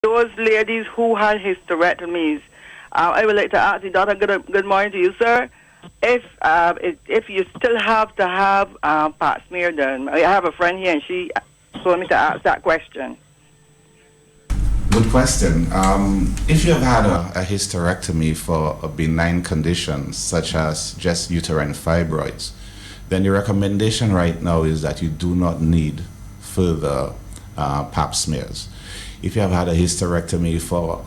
those ladies who had hysterectomies, I would like to ask the doctor, good morning to you, sir. If you still have to have pap smear done, I have a friend here and she told me to ask that question. Good question. If you have had a hysterectomy for a benign condition such as just uterine fibroids, then the recommendation right now is that you do not need further pap smears. If you have had a hysterectomy for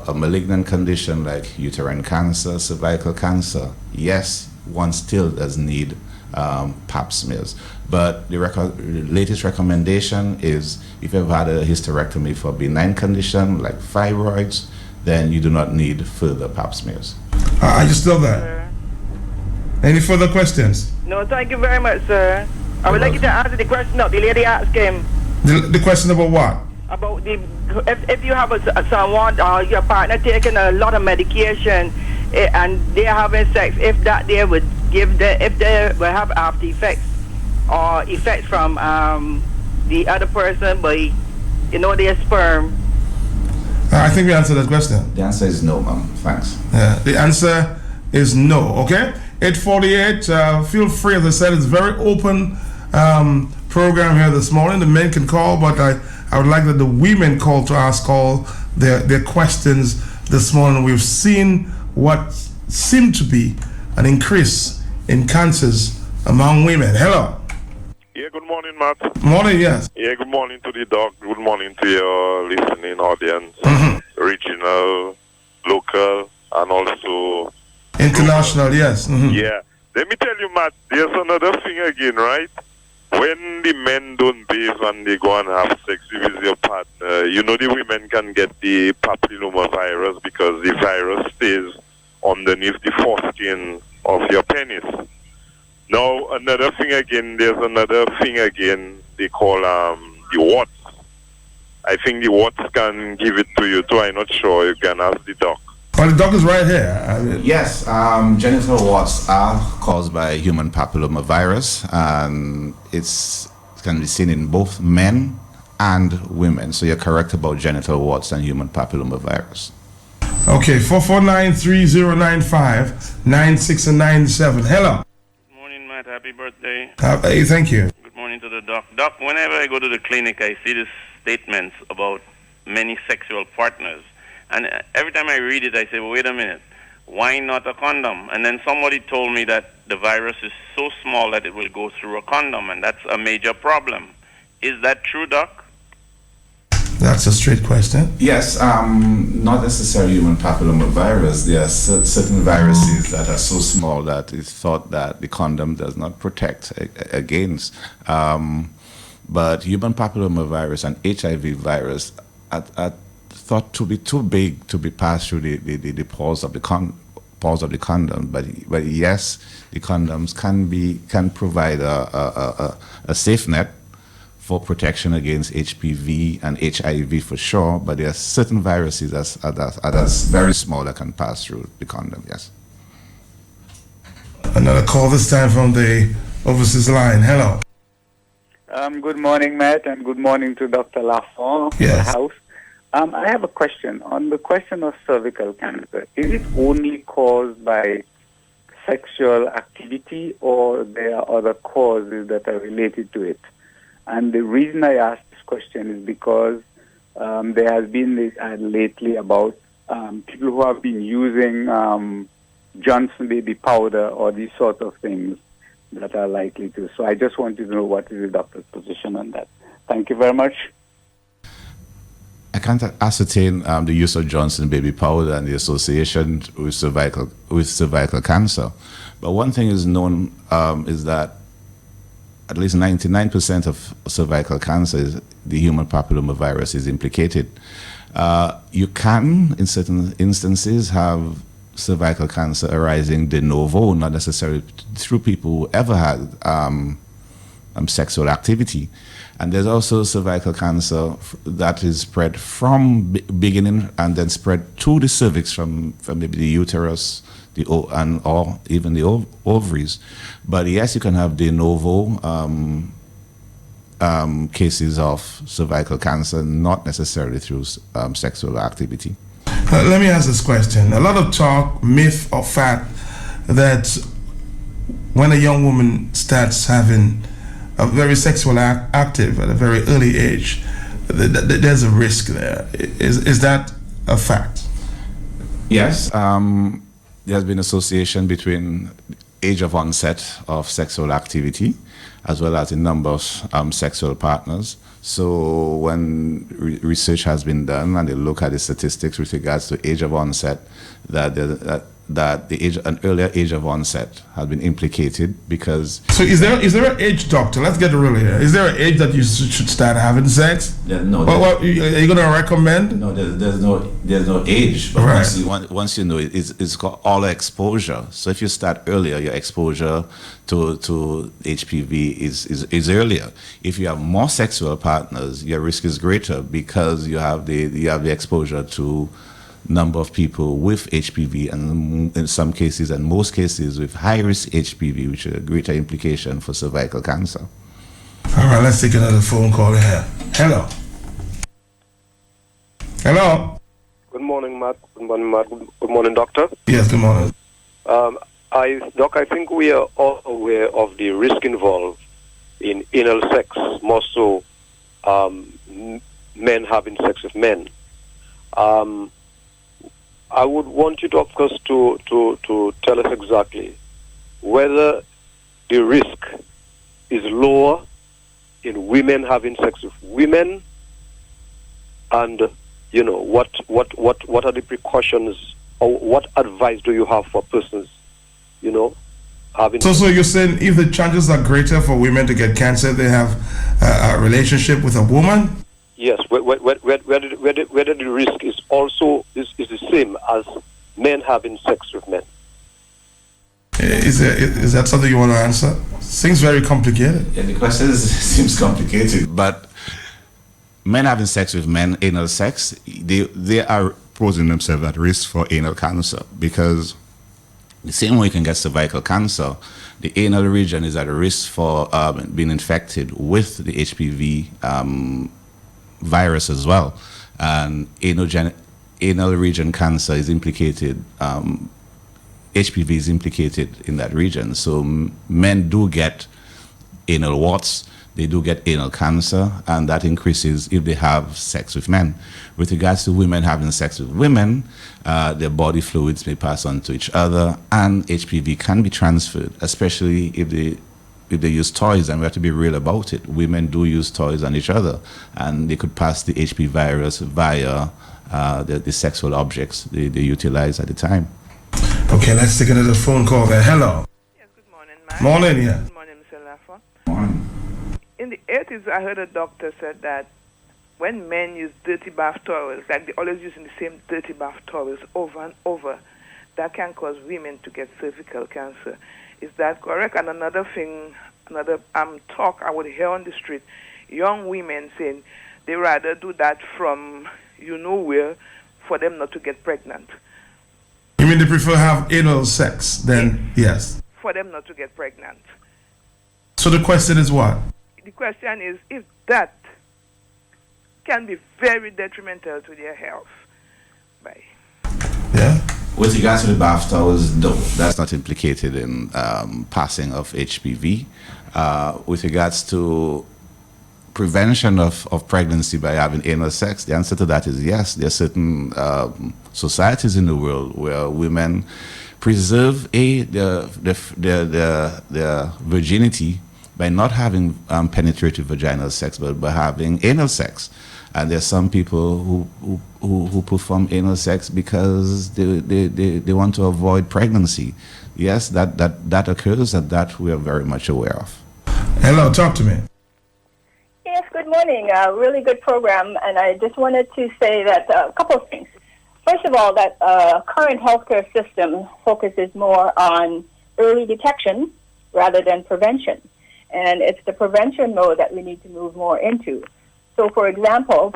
a malignant condition like uterine cancer, cervical cancer, yes, one still does need pap smears. But the latest recommendation is if you've had a hysterectomy for a benign condition like fibroids, then you do not need further pap smears. I just love that. Any further questions? No, thank you very much, sir. I would like you to answer the question that the lady asked him. The question about what? About if you have someone or your partner taking a lot of medication and they're having sex, if they would have after effects or effects from the other person by their sperm. I think we answered that question. The answer is no, ma'am. Thanks. Yeah, the answer is no. Okay, 8:48. Feel free, as I said, it's a very open program here this morning. The men can call, but I would like that the women call to ask all their questions this morning. We've seen what seemed to be an increase in cancers among women. Hello. Yeah, good morning, Matt. Morning, yes. Yeah, good morning to the doc. Good morning to your listening audience, regional, local, and also international, yes. Yeah. Let me tell you, Matt, there's another thing again, right? When the men don't bathe and they go and have sex with your partner, the women can get the papilloma virus because the virus stays underneath the foreskin of your penis. Now, another thing again, there's another thing again they call the warts. I think the warts can give it to you too. I'm not sure. You can ask the doc. Well, the doc is right here. Yes, genital warts are caused by human papilloma virus, and it can be seen in both men and women. So you're correct about genital warts and human papilloma virus. Okay, 449-3095, 96 and 97. Hello. Good morning, Matt. Happy birthday. Hey, thank you. Good morning to the doc. Doc, whenever I go to the clinic, I see these statements about many sexual partners. And every time I read it, I say, well, wait a minute, why not a condom? And then somebody told me that the virus is so small that it will go through a condom, and that's a major problem. Is that true, Doc? That's a straight question. Yes, not necessarily human papilloma virus. There are certain viruses that are so small that it's thought that the condom does not protect against. But human papilloma virus and HIV virus are thought to be too big to be passed through the pores of the condom, but yes, the condoms can provide a safe net for protection against HPV and HIV for sure. But there are certain viruses that's very small that can pass through the condom. Yes. Another call this time from the overseas line. Hello. Good morning, Matt, and good morning to Dr. Lafont in the house. I have a question. On the question of cervical cancer, is it only caused by sexual activity or there are other causes that are related to it? And the reason I ask this question is because there has been this ad lately about people who have been using Johnson baby powder or these sort of things that are likely to. So I just wanted to know what is the doctor's position on that. Thank you very much. I can't ascertain the use of Johnson baby powder and the association with cervical cancer. But one thing is known is that at least 99% of cervical cancer, the human papilloma virus is implicated. You can, in certain instances, have cervical cancer arising de novo, not necessarily through people who ever had sexual activity. And there's also cervical cancer that is spread from beginning and then spread to the cervix from maybe the uterus, or even the ovaries. But yes, you can have de novo cases of cervical cancer, not necessarily through sexual activity. Let me ask this question. A lot of talk, myth or fact, that when a young woman starts having a very sexual active at a very early age, there's a risk there. Is that a fact? Yes. There has been association between age of onset of sexual activity as well as the number of sexual partners. So when research has been done and they look at the statistics with regards to age of onset, that an earlier age of onset has been implicated because. So is there an age, doctor? Let's get real here. Is there an age that you should start having sex? No. What are you going to recommend? No, there's no age. But right. once you know it's called all exposure. So if you start earlier, your exposure to HPV is earlier. If you have more sexual partners, your risk is greater because you have the exposure to number of people with HPV, and in some cases and most cases with high-risk HPV, which is a greater implication for cervical cancer. All right, let's take another phone call here. Hello. Good morning, Matt. Good morning, Doctor. Yes, good morning. Doc, I think we are all aware of the risk involved in anal sex, more so men having sex with men. I would want you, of course, to tell us exactly whether the risk is lower in women having sex with women, and what are the precautions, or what advice do you have for persons, having. So you're saying if the chances are greater for women to get cancer, they have a relationship with a woman? Yes, whether the risk is also is the same as men having sex with men. Is that something you want to answer? Seems very complicated. Yeah, the question seems complicated, but men having sex with men, anal sex, they are posing themselves at risk for anal cancer because the same way you can get cervical cancer, the anal region is at risk for being infected with the HPV virus as well, and anal region cancer is implicated. HPV is implicated in that region. So men do get anal warts, they do get anal cancer, and that increases if they have sex with men. With regards to women having sex with women, their body fluids may pass on to each other, and HPV can be transferred, especially if they use toys, and we have to be real about it. Women do use toys on each other, and they could pass the HPV virus via the sexual objects they utilize at the time. Okay, let's take another phone call there. Hello. Yes, good morning, Mike. Morning, yeah. Good morning, Mr. Laffa. Morning. In the 80s, I heard a doctor said that when men use dirty bath towels, like they're always using the same dirty bath towels over and over, that can cause women to get cervical cancer. Is that correct? And another thing, talk I would hear on the street, young women saying they rather do that from where for them not to get pregnant. You mean they prefer have anal sex than, yes? For them not to get pregnant. So the question is what? The question is if that can be very detrimental to their health. Bye. Yeah. With regards to the bath towels, no, that's not implicated in passing of HPV. With regards to prevention of pregnancy by having anal sex, the answer to that is yes. There are certain societies in the world where women preserve their virginity by not having penetrative vaginal sex, but by having anal sex. And there are some people who perform anal sex because they want to avoid pregnancy. Yes, that occurs, and that we are very much aware of. Hello, talk to me. Yes, good morning. Really good program, and I just wanted to say that a couple of things. First of all, that current healthcare system focuses more on early detection rather than prevention, and it's the prevention mode that we need to move more into. So, for example,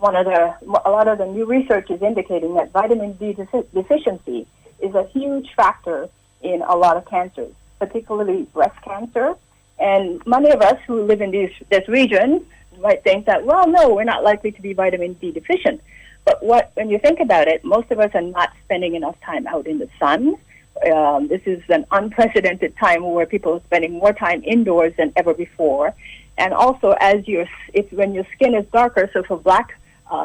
a lot of the new research is indicating that vitamin D deficiency is a huge factor in a lot of cancers, particularly breast cancer And many of us who live in this region might think that, well, no, we're not likely to be vitamin D deficient. But when you think about it, most of us are not spending enough time out in the sun. This is an unprecedented time where people are spending more time indoors than ever before. And also, when your skin is darker, so for black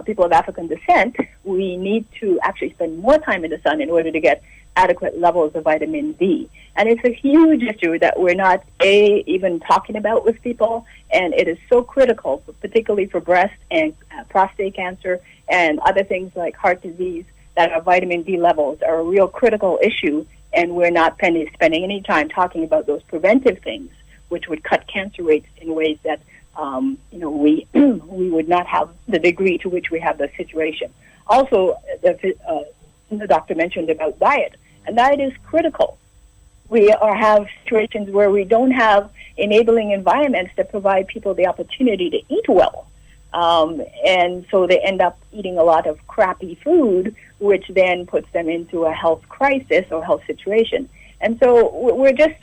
people of African descent, we need to actually spend more time in the sun in order to get adequate levels of vitamin D. And it's a huge issue that we're not, even talking about with people, and it is so critical, particularly for breast and prostate cancer and other things like heart disease, that our vitamin D levels are a real critical issue, and we're not spending any time talking about those preventive things, which would cut cancer rates in ways that we would not have the degree to which we have the situation. Also, the doctor mentioned about diet, and diet is critical. We have situations where we don't have enabling environments that provide people the opportunity to eat well. And so they end up eating a lot of crappy food, which then puts them into a health crisis or health situation. And so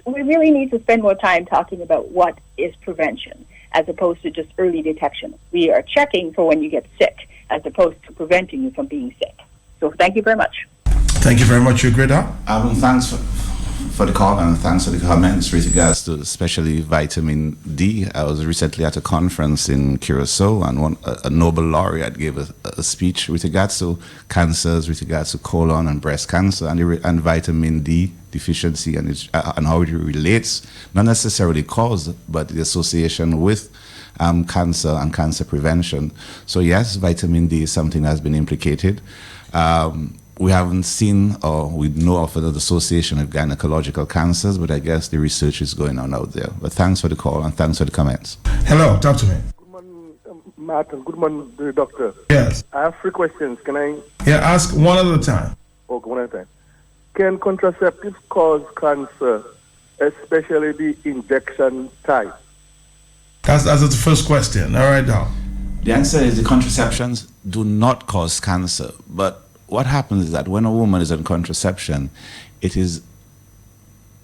we really need to spend more time talking about what is prevention as opposed to just early detection. We are checking for when you get sick as opposed to preventing you from being sick. So thank you very much. Thank you very much, Ugreda. Thanks for the call and thanks for the comments with regards to especially vitamin D. I was recently at a conference in Curacao, and a Nobel laureate gave a speech with regards to cancers, with regards to colon and breast cancer, and vitamin D deficiency and how it relates, not necessarily cause, but the association with cancer and cancer prevention. So yes, vitamin D is something that has been implicated. We haven't seen or we know of an association of gynecological cancers, but I guess the research is going on out there. But thanks for the call and thanks for the comments. Hello, talk to me. Good morning, Matt, and good morning, the doctor. Yes. I have 3 questions. Can I? Yeah, ask one at a time. Okay, one at a time. Can contraceptives cause cancer, especially the injection type? That's the first question. All right, now. The answer is the contraceptions do not cause cancer, but what happens is that when a woman is on contraception, it is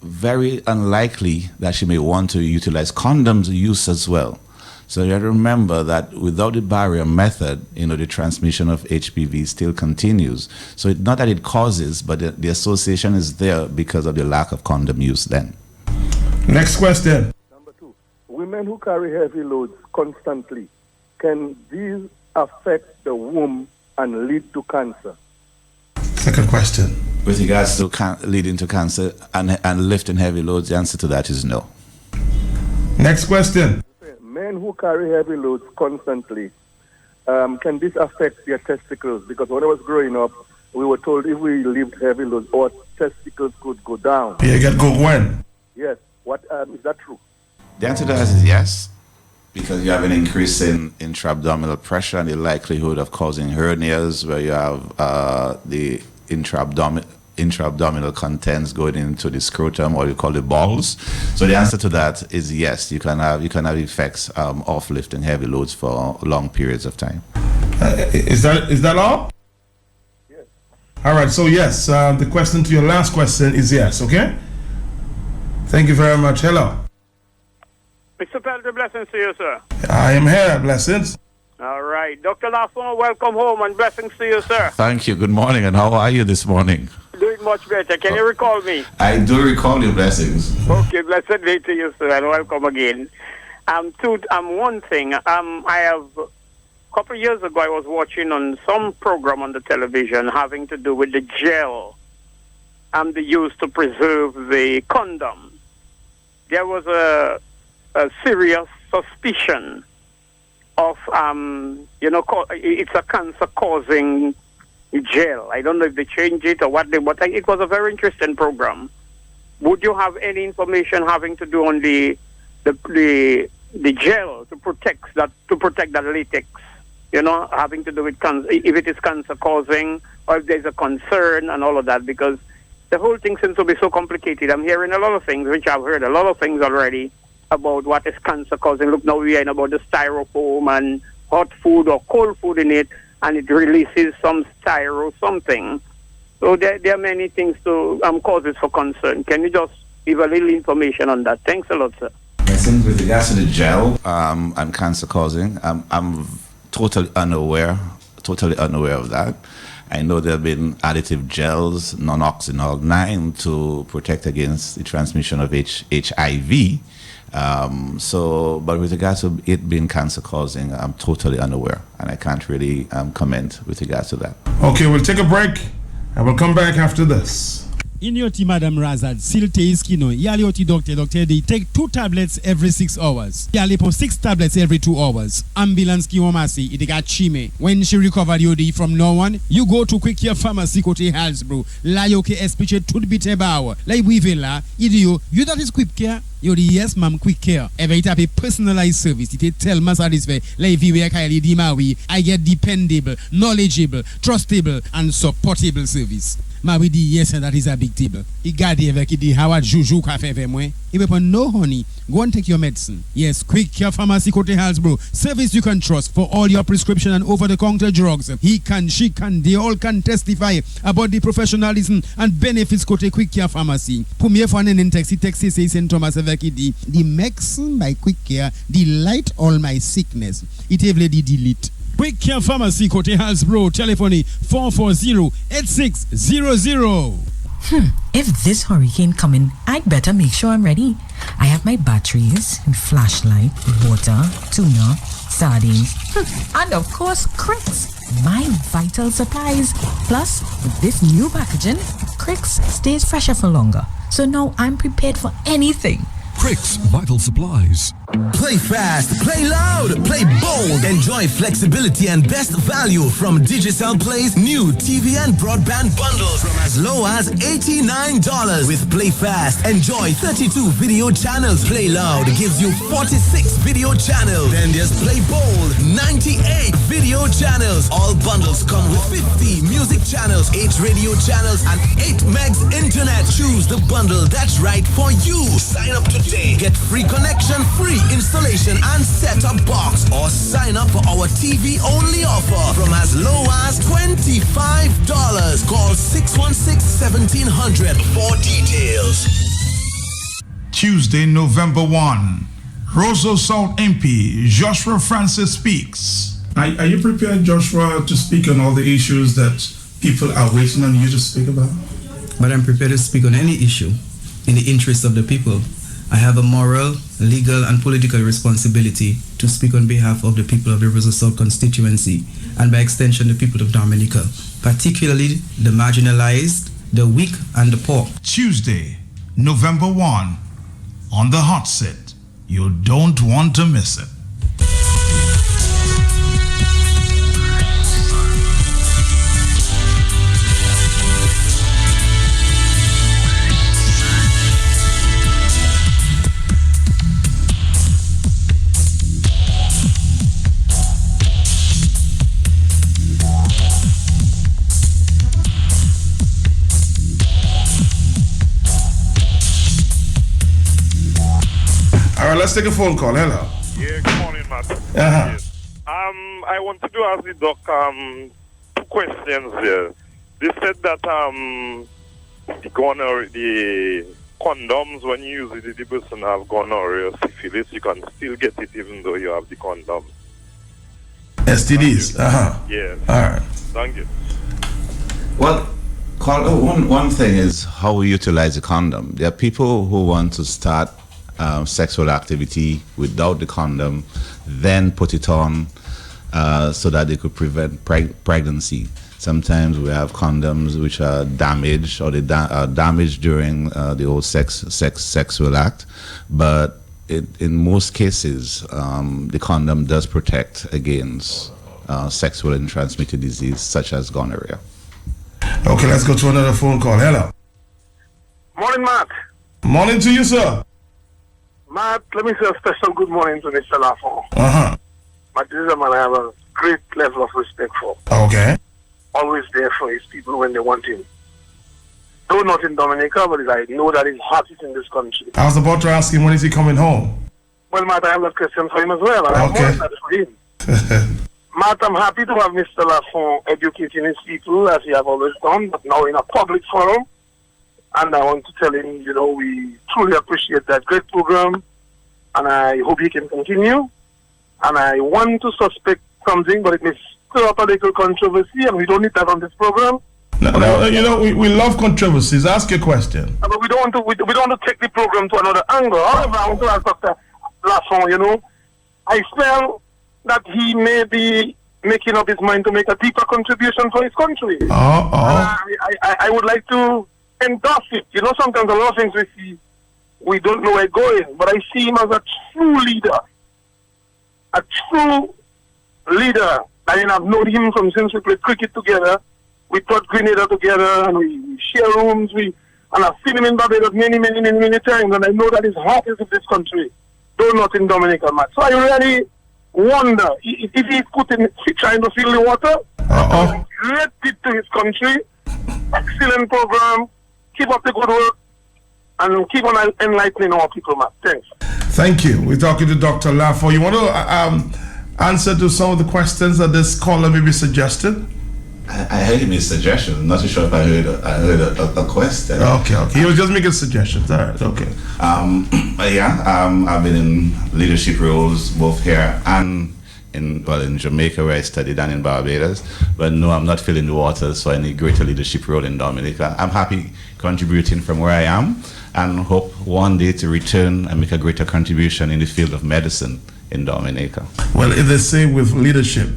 very unlikely that she may want to utilize condoms use as well. So you have to remember that without the barrier method, the transmission of HPV still continues. So it's not that it causes, but the association is there because of the lack of condom use then. Next question. Number 2, women who carry heavy loads constantly, can these affect the womb and lead to cancer? Second question. With regards to leading to cancer and lifting heavy loads, the answer to that is no. Next question. Men who carry heavy loads constantly, can this affect their testicles? Because when I was growing up, we were told if we lift heavy loads, our testicles could go down. Yeah, go when? Yes. Is that true? The answer to that is yes, because you have an increase in intra-abdominal pressure and the likelihood of causing hernias where you have the intra-abdominal contents going into the scrotum, or you call it balls. So the answer to that is yes. You can have effects of lifting heavy loads for long periods of time. Is that all? Yes. All right. So yes, the question to your last question is yes. Okay. Thank you very much. Hello. Mr. Pelter, blessings to you, sir. I am here. Blessings. All right. Dr. Lafont, welcome home and blessings to you, sir. Thank you. Good morning. And how are you this morning? Doing much better. Can you recall me? I do recall you. Blessings. Okay. Blessed day to you, sir, and welcome again. One thing. I have, a couple of years ago, I was watching on some program on the television having to do with the gel and the use to preserve the condom. There was a serious suspicion of, it's a cancer-causing gel. I don't know if they changed it or what but it was a very interesting program. Would you have any information having to do on the gel to protect that latex? Having to do with cancer, if it is cancer-causing or if there's a concern and all of that, because the whole thing seems to be so complicated. I'm hearing a lot of things, which I've heard a lot of things already about what is cancer causing. Look, now we are about the styrofoam and hot food or cold food in it, and it releases some styro something. So there are many things to causes for concern. Can you just give a little information on that? Thanks a lot, sir. think with regards to the gel and cancer causing, I'm totally unaware of that. I know there have been additive gels, non-oxynol 9, to protect against the transmission of HIV. But with regards to it being cancer causing, I'm totally unaware, and I can't really comment with regards to that. Okay, we'll take a break, and we'll come back after this. In your team, Madam Razad, silte iskino, yali oti doctor, they take 2 tablets every 6 hours. Yali po 6 tablets every 2 hours. Ambulance ki omasi, iti got chime. When she recovered yodi from no one, you go to Quick Care Pharmacy kote Halsbro. La yoke espiche tout bite bawa. La ibwivela, idiyo, you that is Quick Care? Yodi, yes, ma'am, Quick Care. Ever it have a personalized service. It tell ma satisfy. La iviwe kaili di mawi. I get dependable, knowledgeable, trustable, and supportable service. Ma we di yes, that is a big table. I gadi avec di Howard Juju ka fe ve mwen. If no honey, go and take your medicine. Yes, Quick Care Pharmacy kote Halsbro. Service you can trust for all your prescription and over-the-counter drugs. He can, she can, they all can testify about the professionalism and benefits kote Quick Care Pharmacy. Premier for an text say St. Thomas avec di medicine by Quick Care delight all my sickness. It evle di delete. Quick Care Pharmacy kote Halsbro. Telephone 440-8600. If this hurricane coming, I'd better make sure I'm ready. I have my batteries and flashlight, water, tuna, sardines, and of course, Cricks, my vital supplies. Plus, with this new packaging, Cricks stays fresher for longer. So now I'm prepared for anything. Cricks Vital Supplies. Play fast, play loud, play bold. Enjoy flexibility and best value from Digicel Play's new TV and broadband bundles from as low as $89. With Play Fast, enjoy 32 video channels. Play Loud gives you 46 video channels. Then there's Play Bold, 98 video channels. All bundles come with 50 music channels, 8 radio channels, and 8 megs internet. Choose the bundle that's right for you. Sign up today. Get free connection, free installation and set-up box, or sign up for our TV-only offer from as low as $25. Call 616-1700 for details. Tuesday, November 1. Roseau South MP Joshua Francis speaks. Are you prepared, Joshua, to speak on all the issues that people are waiting on you to speak about? But I'm prepared to speak on any issue in the interest of the people. I have a moral, legal, and political responsibility to speak on behalf of the people of the Roseau South constituency, and by extension the people of Dominica, particularly the marginalized, the weak, and the poor. Tuesday, November 1, on the hot seat. You don't want to miss it. All right, let's take a phone call. Hello. Yeah, good morning, Matt. Yes. I wanted to ask the doc 2 questions here. They said that the condoms, when you use it, the person have gonorrhea or syphilis, you can still get it even though you have the condom. STDs. Yes. All right. Thank you. Well, one thing is how we utilize a condom. There are people who want to start sexual activity without the condom, then put it on so that they could prevent pregnancy. Sometimes we have condoms which are damaged, or they are damaged during the whole sexual act, but in most cases the condom does protect against sexually transmitted disease such as gonorrhea. Okay, let's go to another phone call. Hello. Morning, Matt. Morning to you, sir. Matt, let me say a special good morning to Mr. Lafon. Matt, this is a man I have a great level of respect for. Okay. Always there for his people when they want him. Though not in Dominica, but I know that his heart is in this country. I was about to ask him, when is he coming home? Well, Matt, I have a question for him as well. And I have more than that for him. Matt, I'm happy to have Mr. Lafon educating his people as he have always done, but now in a public forum. And I want to tell him, we truly appreciate that great program. and I hope he can continue. And I want to suspect something, but it may stir up a little controversy, and we don't need that on this program. No, we love controversies. Ask your question. But we don't want to take the program to another angle. However, I want to ask Dr. Lafont, I feel that he may be making up his mind to make a deeper contribution for his country. I would like to endorse it. Sometimes a lot of things we see, we don't know where we're going, but I see him as a true leader. A true leader. I mean, I've known him since we played cricket together. We taught Grenada together, and we share rooms. And I've seen him in Barbados many times, and I know that his heart is with this country, though not in Dominica, Matt. So I really wonder if he's trying to fill the water. Great tip to his country. Excellent program. Keep up the good work, and keep on enlightening our people, Matt. Thanks. Thank you. We're talking to Dr. Lafont. You want to answer to some of the questions that this caller maybe suggested? I heard him his suggestion. I'm not too sure if I heard a question. Okay. He was just making suggestions. All right, okay. I've been in leadership roles both here and in Jamaica, where I studied, and in Barbados. But no, I'm not filling the waters for any greater leadership role in Dominica. I'm happy contributing from where I am, and hope one day to return and make a greater contribution in the field of medicine in Dominica. Well, if they say with leadership,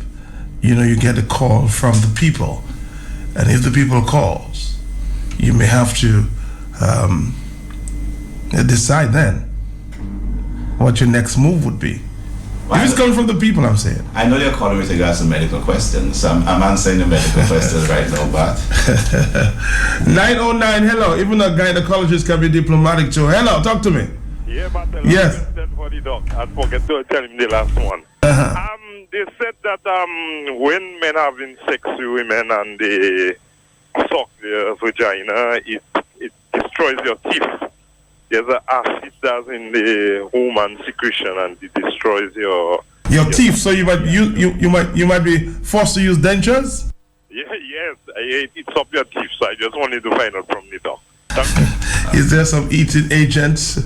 you get a call from the people, and if the people calls, you may have to decide then what your next move would be. If it's coming from the people, I'm saying. I know you're calling with regards to medical questions, so I'm answering the medical questions right now, but 909, hello. Even a gynecologist can be diplomatic too. Hello, talk to me. Yeah, but yes. For the doc, I forget to tell him the last one. They said that when men having sex with women and they suck their vagina, it destroys your teeth. There's an acid that's in the human secretion, and it destroys your teeth. So you might be forced to use dentures. Yes, it's up your teeth. So I just wanted to find out from the doc. Is there some eating agents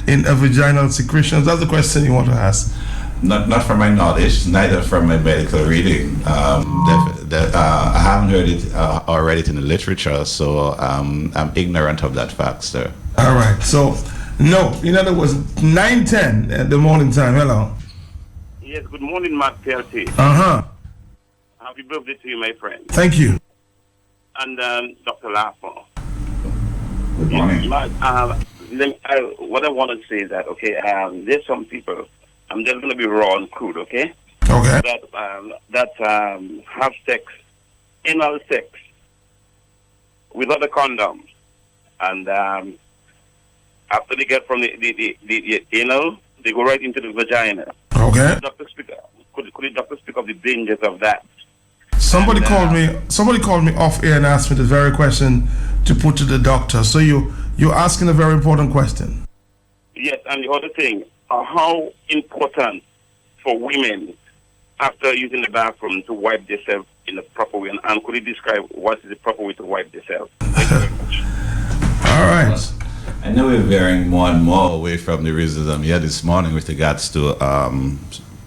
in a vaginal secretions? That's the question you want to ask. Not from my knowledge, neither from my medical reading. I haven't heard it or read it in the literature, so I'm ignorant of that fact, sir. All right, so no, in other words, 9:10 at the morning time. Hello. Yes, good morning, Matt PLT. Happy birthday to you, my friend. Thank you. And Dr. Lafont. Good morning. What I want to say is that, there's some people, I'm just going to be raw and crude, okay? Okay. That have sex, anal sex, without a condom. And after they get from the anal, they go right into the vagina. Okay. Could the doctor speak of the dangers of that? Somebody called me off air and asked me the very question to put to the doctor. So you're asking a very important question. Yes, and the other thing, how important for women after using the bathroom to wipe themselves in a proper way, and could you describe what is the proper way to wipe themselves? Thank you very much. All right. I know we're veering more and more away from the reasons here this morning with regards to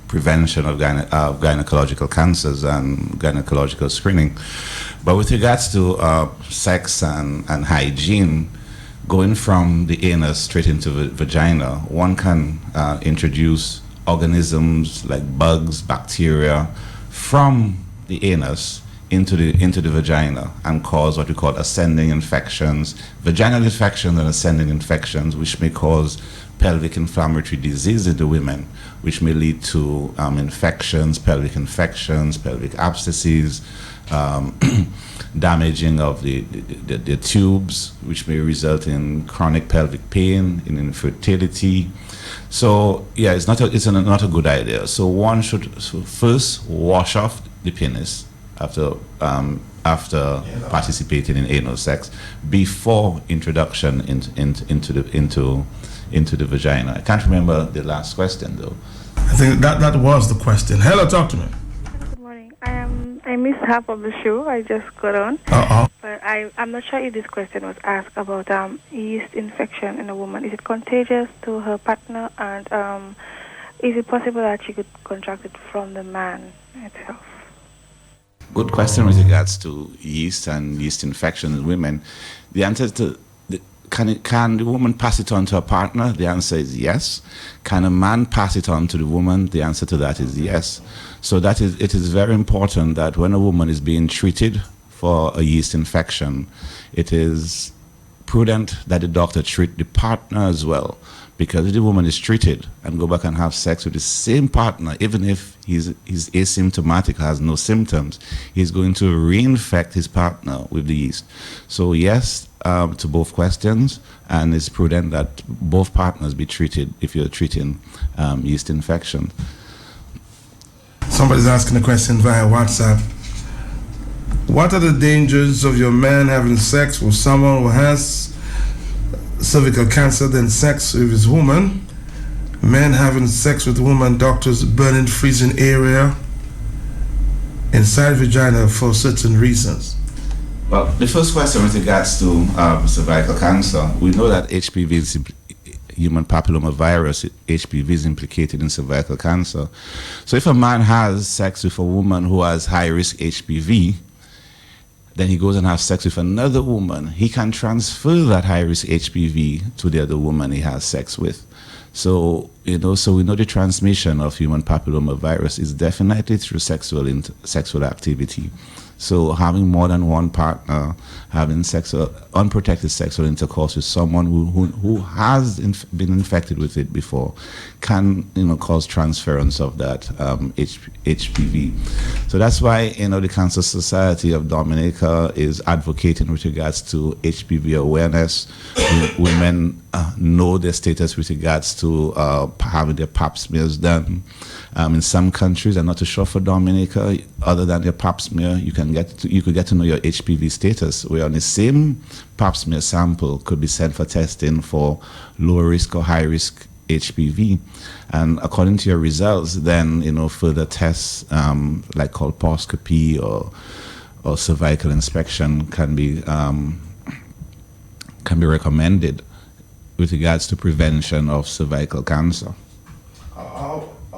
prevention of gynecological cancers and gynecological screening. But with regards to sex and hygiene, going from the anus straight into the vagina, one can introduce organisms like bugs, bacteria from the anus into the vagina and cause what we call ascending infections, vaginal infections and ascending infections, which may cause pelvic inflammatory disease in the women, which may lead to infections, pelvic abscesses, damaging of the tubes, which may result in chronic pelvic pain, in infertility. So yeah, it's not a good idea. So one should first wash off the penis after participating in anal sex before introduction into the vagina. I can't remember the last question though. I think that was the question. Hello, talk to me. Good morning. I missed half of the show. I just got on. But I'm not sure if this question was asked about yeast infection in a woman. Is it contagious to her partner? And is it possible that she could contract it from the man itself? Good question with regards to yeast and yeast infection in women. The answer to can the woman pass it on to her partner? The answer is yes. Can a man pass it on to the woman? The answer to that is yes. So it is very important that when a woman is being treated for a yeast infection, it is prudent that the doctor treat the partner as well. Because if the woman is treated and go back and have sex with the same partner, even if he's asymptomatic, has no symptoms, he's going to reinfect his partner with the yeast. So yes, to both questions, and it's prudent that both partners be treated if you're treating yeast infection. Somebody's asking a question via WhatsApp. What are the dangers of your man having sex with someone who has cervical cancer, then sex with his woman? Men having sex with woman, doctors burning, freezing area inside vagina for certain reasons. Well, the first question with regards to cervical cancer, we know that HPV is human papillomavirus. HPV is implicated in cervical cancer. So if a man has sex with a woman who has high-risk HPV, then he goes and has sex with another woman, he can transfer that high-risk HPV to the other woman he has sex with. So, we know the transmission of human papillomavirus is definitely through sexual activity. So having more than one partner, having unprotected sexual intercourse with someone who has been infected with it before can cause transference of that HPV. So that's why the Cancer Society of Dominica is advocating with regards to HPV awareness. Women know their status with regards to having their pap smears done. In some countries, I'm not too sure for Dominica, other than your pap smear, you could get to know your HPV status, where on the same pap smear sample could be sent for testing for low risk or high risk HPV. And according to your results, then further tests like colposcopy or cervical inspection can be recommended with regards to prevention of cervical cancer.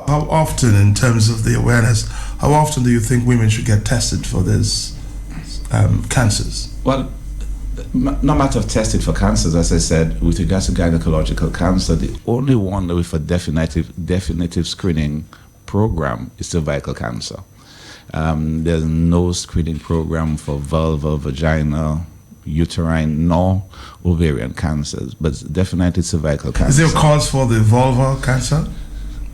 How often, in terms of the awareness, how often do you think women should get tested for these cancers? Well, no matter of tested for cancers, as I said, with regards to gynecological cancer, the only one with a definitive screening program is cervical cancer. There's no screening program for vulva, vagina, uterine, nor ovarian cancers, but definitely cervical cancer. Is there a cause for the vulva cancer?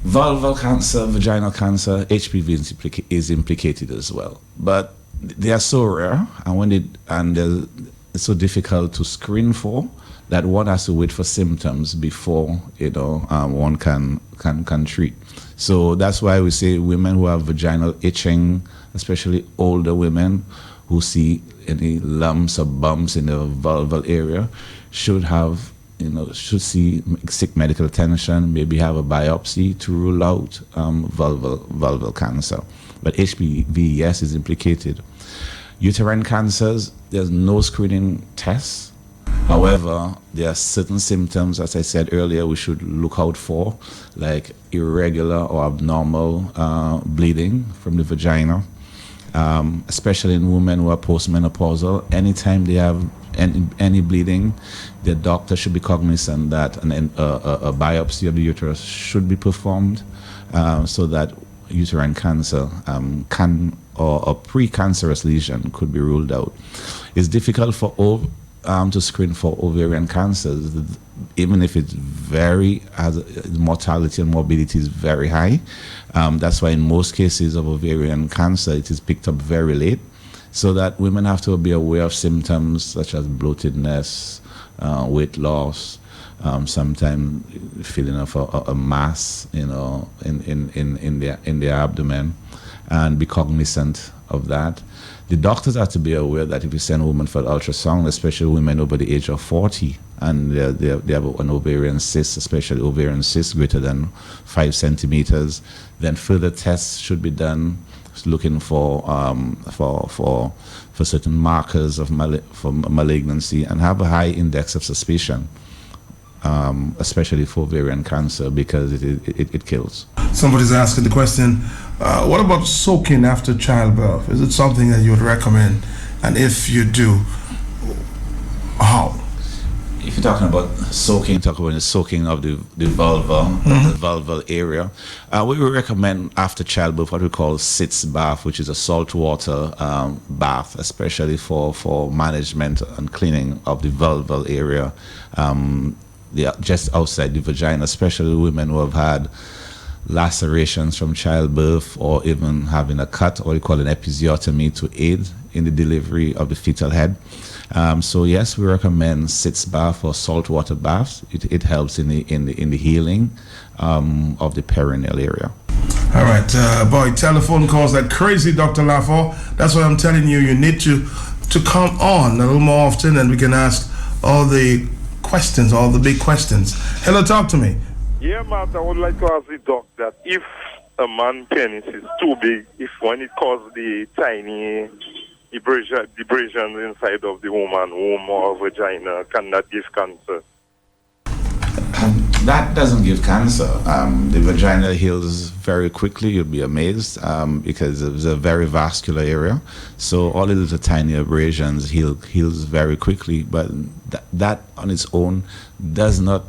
Vulval cancer, vaginal cancer, HPV is implicated as well. But they are so rare, and it's so difficult to screen for that one has to wait for symptoms before one can treat. So that's why we say women who have vaginal itching, especially older women who see any lumps or bumps in the vulval area, should seek medical attention, maybe have a biopsy to rule out vulval cancer. But HPV, yes, is implicated. Uterine cancers, there's no screening tests. However, there are certain symptoms, as I said earlier, we should look out for, like irregular or abnormal bleeding from the vagina, especially in women who are postmenopausal. Anytime they have any bleeding, the doctor should be cognizant that a biopsy of the uterus should be performed so that uterine cancer or a precancerous lesion could be ruled out. It's difficult to screen for ovarian cancers, even if it's mortality and morbidity is very high. That's why in most cases of ovarian cancer, it is picked up very late, so that women have to be aware of symptoms such as bloatedness, weight loss, sometimes feeling of a mass, in their abdomen, and be cognizant of that. The doctors have to be aware that if you send a woman for ultrasound, especially women over the age of 40, and they have an ovarian cyst, especially ovarian cyst greater than 5 centimeters, then further tests should be done looking for certain markers of for malignancy, and have a high index of suspicion, especially for ovarian cancer, because it kills. Somebody's asking the question, what about soaking after childbirth? Is it something that you would recommend? And if you do, how? If you're talking about soaking, talk about the soaking of the vulva, the vulval area. We would recommend after childbirth what we call sitz bath, which is a saltwater bath, especially for management and cleaning of the vulval area, just outside the vagina, especially women who have had lacerations from childbirth, or even having a cut, or we call an episiotomy, to aid in the delivery of the fetal head. So yes, we recommend sitz bath or saltwater baths. It helps in the healing of the perineal area. All right, boy, telephone calls like crazy, Dr. Laffour. That's why I'm telling you, you need to come on a little more often, and we can ask all the questions, all the big questions. Hello, talk to me. Yeah, Matt, I would like to ask the doc that if a man's penis is too big, if when it causes the tiny abrasions inside of the woman womb or vagina, can that give cancer? That doesn't give cancer. The vagina heals very quickly. You'll be amazed because it's a very vascular area. So all of the tiny abrasions heals very quickly. But that on its own does not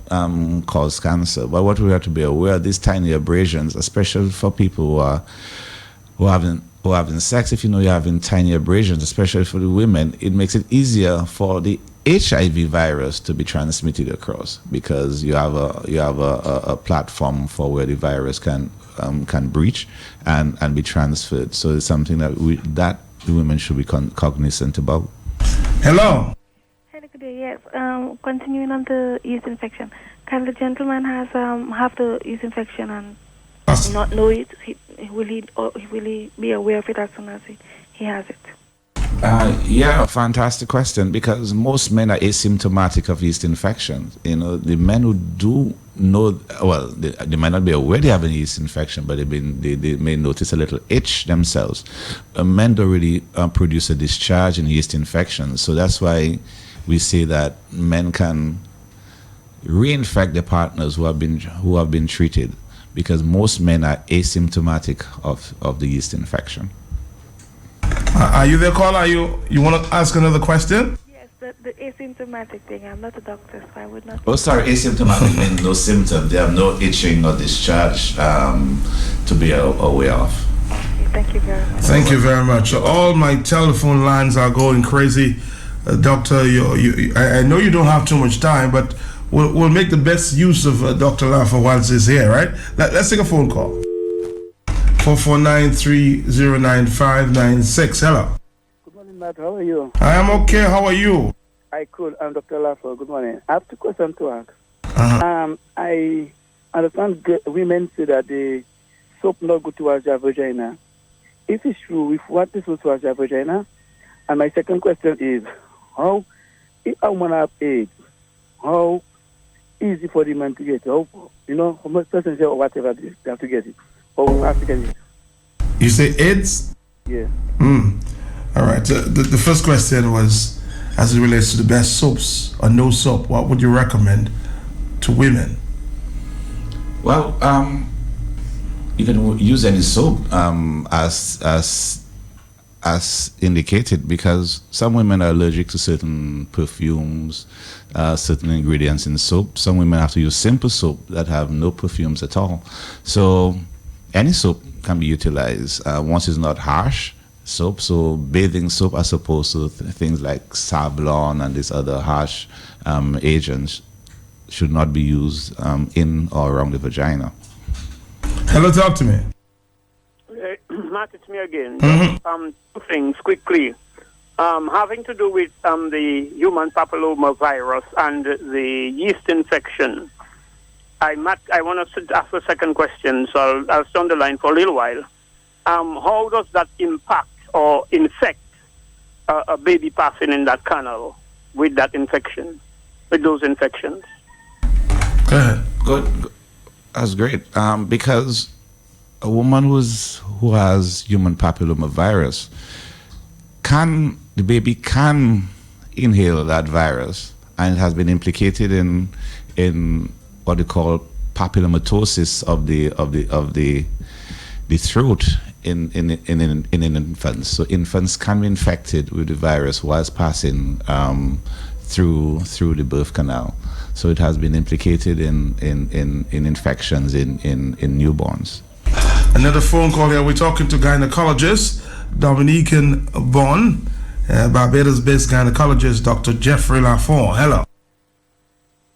cause cancer. But what we have to be aware of, these tiny abrasions, especially for people who are having sex, if you know you're having tiny abrasions, especially for the women, it makes it easier for the HIV virus to be transmitted across, because you have a platform for where the virus can breach and be transferred. So it's something that the women should be cognizant about. Hello. Hello, good day. Yes. Continuing on the yeast infection, can the gentleman have the yeast infection and not know it? Will he be aware of it as soon as he has it? Yeah, fantastic question, because most men are asymptomatic of yeast infections. You know, the men who do know, well, they might not be aware they have a yeast infection, but they may notice a little itch themselves. Men don't really produce a discharge in yeast infections, so that's why we say that men can reinfect their partners who have been treated, because most men are asymptomatic of the yeast infection. Are you there, caller? You want to ask another question? Yes, the asymptomatic thing. I'm not a doctor, so I would not. Oh, sorry, asymptomatic means no symptom. They have no itching or discharge to be aware of. Okay, thank you very much. Thank you very much. All my telephone lines are going crazy. Doctor, I know you don't have too much time, but we'll make the best use of Dr. Laffour while he's here, right? Let's take a phone call. 449-309-596. Hello. Good morning, Matt. How are you? I am okay. How are you? I could. I'm Dr. Laffour. Good morning. I have two questions to ask. I understand women say that the soap not good towards their vagina. If it's true, if what is good towards their vagina? And my second question is, how, if a woman have AIDS, how easy for the man to get it? How much person say or whatever they have to get it? Or have to get it? You say AIDS? Yeah. All right. The first question was, as it relates to the best soaps or no soap, what would you recommend to women? Well, you can use any soap as indicated, because some women are allergic to certain perfumes, certain ingredients in soap. Some women have to use simple soap that have no perfumes at all. So any soap can be utilized once it's not harsh soap. So bathing soap, as opposed to things like Savlon and these other harsh agents, should not be used in or around the vagina. Hello, talk to me. Matt, it's me again. Two things quickly. Having to do with the human papilloma virus and the yeast infection. I want to ask a second question, so I'll stay on the line for a little while. How does that impact or infect a baby passing in that canal with that infection, with those infections? Go ahead. Good. That's great. Because a woman who has human papillomavirus, the baby can inhale that virus, and it has been implicated in what they call papillomatosis of the throat in infants. So infants can be infected with the virus whilst passing through the birth canal. So it has been implicated in infections in newborns. Another phone call here. We're talking to gynecologist Dominican Bond, Barbados-based gynecologist Dr. Jeffrey Lafont. Hello.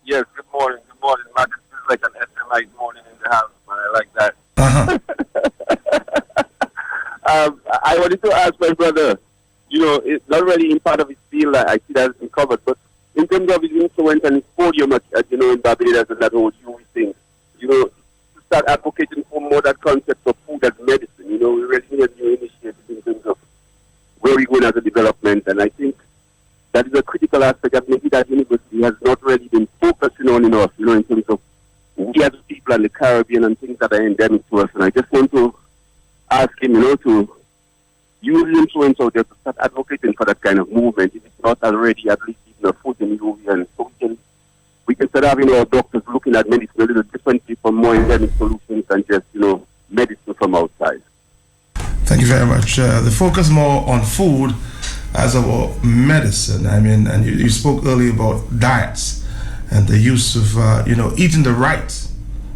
Yes, good morning. Good morning, Matt. This is like an SMI morning in the house, man. I like that. I wanted to ask my brother, it's not really in part of his field, I see that it's been covered, but in terms of his influence and his podium, in Barbados and that whole Jewish thing, to start advocating for more that concept of food as medicine. We really need a new initiative in terms of where we're going as a development, and I think that is a critical aspect that maybe that university has not really been focusing on enough, in terms of we as people in the Caribbean and things that are endemic to us. And I just want to ask him, to use his influence out there to start advocating for that kind of movement. If it's not already, at least even a foot in UV, and so we can start having our doctors looking at medicine a little differently for more endemic solutions than just, medicine from outside. Thank you very much. The focus more on food as our medicine. I mean, and you spoke earlier about diets and the use of, eating the right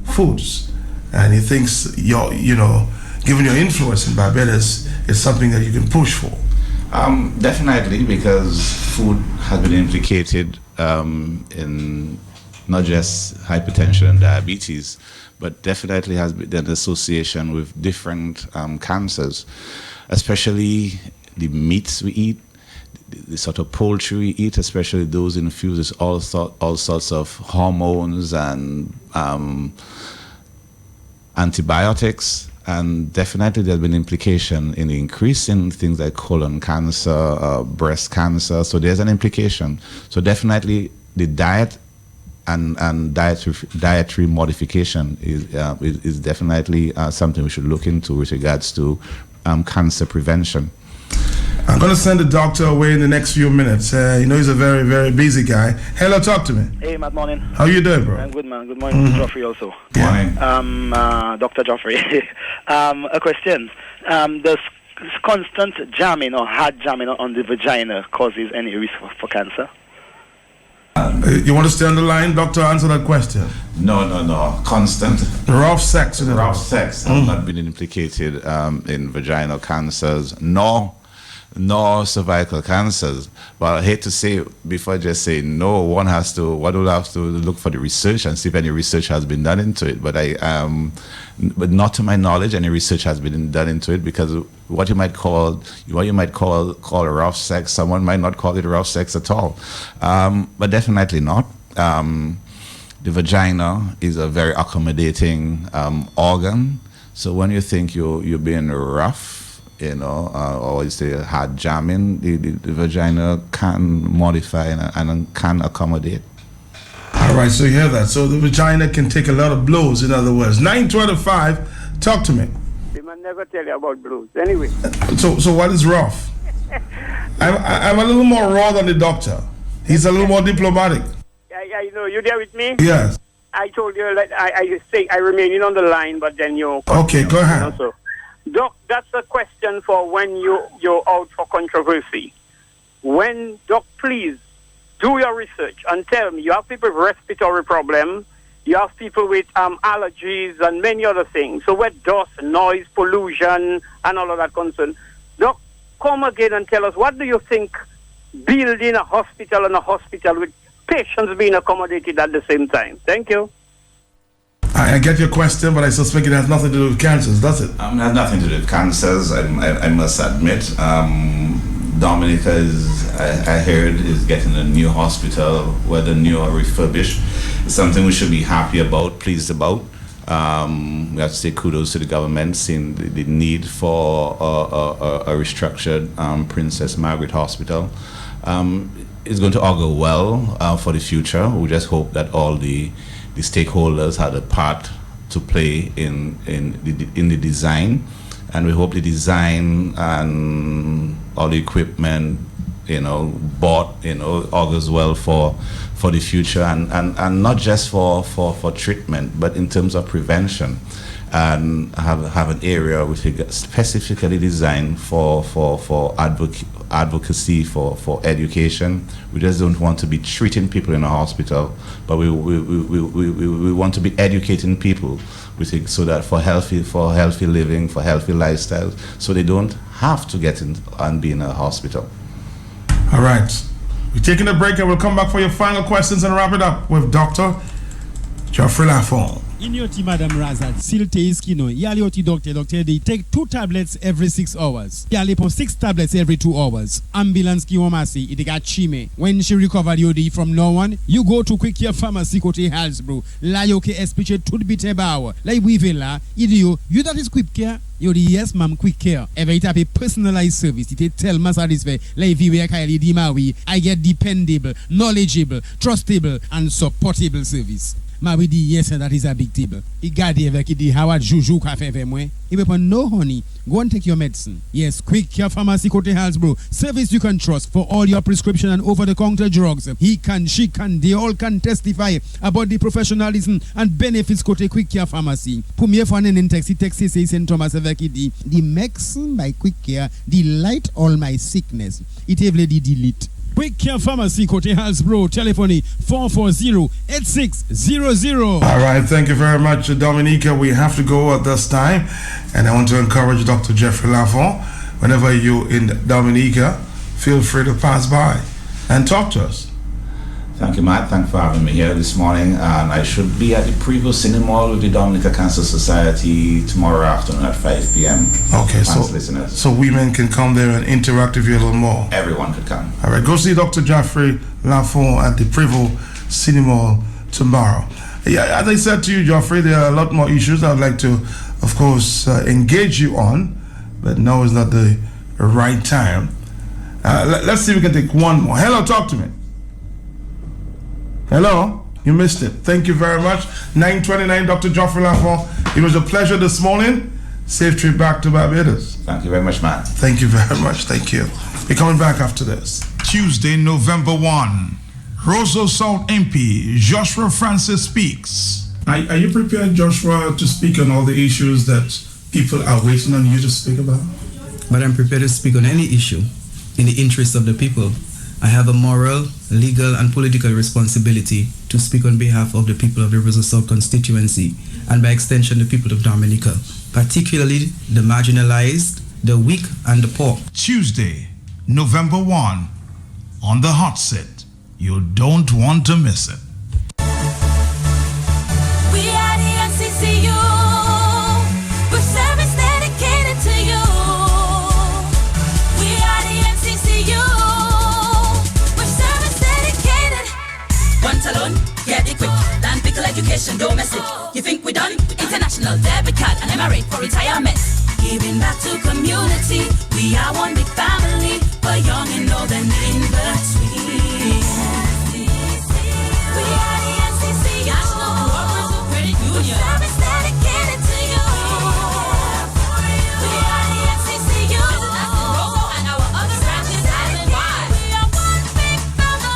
foods. And he thinks given your influence in Barbados, is something that you can push for. Definitely, because food has been implicated in not just hypertension and diabetes, but definitely has been an association with different cancers, especially the meats we eat, the sort of poultry we eat, especially those infused with all sorts of hormones and antibiotics. And definitely there's been implication in the increase in things like colon cancer, breast cancer. So there's an implication. So definitely the diet and dietary modification is definitely something we should look into with regards to cancer prevention. I'm going to send the doctor away in the next few minutes. He's a very, very busy guy. Hello, talk to me. Hey, Matt, morning. How you doing, bro? I'm good, man. Good morning, Geoffrey, also. Morning. Dr. Geoffrey. A question. Does constant jamming or hard jamming on the vagina causes any risk for cancer? You want to stay on the line, doctor? Answer that question. No. Constant rough sex. Rough sex has not been implicated in vaginal cancers, nor cervical cancers. But I hate to say, before I just say no, one will have to look for the research and see if any research has been done into it. But but not to my knowledge, any research has been done into it, because what you might call rough sex, someone might not call it rough sex at all. But definitely not. The vagina is a very accommodating organ. So when you think you're being rough, or you say hard jamming, the vagina can modify and can accommodate. All right, so you hear that. So the vagina can take a lot of blows, in other words. 9:25, talk to me. They might never tell you about blows. Anyway. So what is rough? I'm a little more raw than the doctor. He's a little more diplomatic. Yeah, you there with me? Yes. I told you that I remain on the line, but then you... Okay, go ahead. Doc, that's a question for when you're out for controversy. Doc, please do your research and tell me. You have people with respiratory problems, you have people with allergies and many other things. So where dust, noise, pollution, and all of that concern. Doc, come again and tell us, what do you think building a hospital and a hospital with patients being accommodated at the same time? Thank you. I get your question, but I suspect it has nothing to do with cancers, does it? It has nothing to do with cancers, I must admit. Dominica I heard, is getting a new hospital, whether new or refurbished. It's something we should be happy about, pleased about. We have to say kudos to the government, seeing the need for a restructured Princess Margaret Hospital. It's going to augur well for the future. We just hope that all the stakeholders had a part to play in the design, and we hope the design and all the equipment, bought, augurs well for the future, and not just for treatment, but in terms of prevention, and have an area which is specifically designed for advocacy, for education. We just don't want to be treating people in a hospital, but we want to be educating people so that for healthy living, for healthy lifestyles, so they don't have to get in and be in a hospital. All right. We're taking a break and we'll come back for your final questions and wrap it up with Dr. Geoffrey Lafont. In your team, Madam Razad, Silte Iskino, Yali Oti Doctor, they take 2 tablets every 6 hours. Yali po 6 tablets every 2 hours. Ambulance ki womasi, it got chime. When she recovered yodi from no one, you go to Quick Care Pharmacy kote Halsbro. La yoke espiche tud bite bawa. Like we vela, idio, you that is Quick Care? Yodi yes, ma'am, Quick Care. Every type of personalized service. It tell me satisfy. Like if you Kylie Dimawi, I get dependable, knowledgeable, trustable, and supportable service. Ma we di yes, that is a big table. I gadi avec di Howard Juju cafe ve moi. If you no honey, go and take your medicine. Yes, Quick Care Pharmacy kote Halsbro. Service you can trust for all your prescription and over-the-counter drugs. He can, she can, they all can testify about the professionalism and benefits kote Quick Care Pharmacy. Premier for an text say St. Thomas avec di medicine by Quick Care delight all my sickness. It evle di delete. Quick Care Pharmacy, Kote Halsbro, telephone 440-8600. All right, thank you very much, Dominica. We have to go at this time, and I want to encourage Dr. Geoffrey Lafont, whenever you're in Dominica, feel free to pass by and talk to us. Thank you, Matt. Thank you for having me here this morning. And I should be at the Prevo Cinema with the Dominica Cancer Society tomorrow afternoon at 5 p.m. Okay, so women can come there and interact with you a little more. Everyone could come. All right, go see Dr. Geoffrey Lafont at the Prevo Cinema tomorrow. Yeah, as I said to you, Geoffrey, there are a lot more issues I would like to, of course, engage you on, but now is not the right time. Let's see if we can take one more. Hello, talk to me. Hello, you missed it. Thank you very much. 9:29, Dr. Geoffrey Lafont. It was a pleasure this morning. Safe trip back to Barbados. Thank you very much, man. Thank you very much. Thank you. We're coming back after this. Tuesday, November 1. Roseau South MP, Joshua Francis speaks. Are you prepared, Joshua, to speak on all the issues that people are waiting on you to speak about? But I'm prepared to speak on any issue in the interest of the people. I have a moral, legal, and political responsibility to speak on behalf of the people of the Roseau South constituency, and by extension the people of Dominica, particularly the marginalized, the weak, and the poor. Tuesday, November 1, on the hot seat. You don't want to miss it. We are the MCCU, with service dedicated to you. We are the MCCU. Alone, get it quick. Land pickle education, domestic. You think we done? International debit card and emirate for retirement. Giving back to community. We are one big family, but young and old and in between. We are the NCC, National Cooperative Credit Union. Service dedicated to you. We are the NCCU. Visit us in Roseau and our other branches island-wide. We are one big family.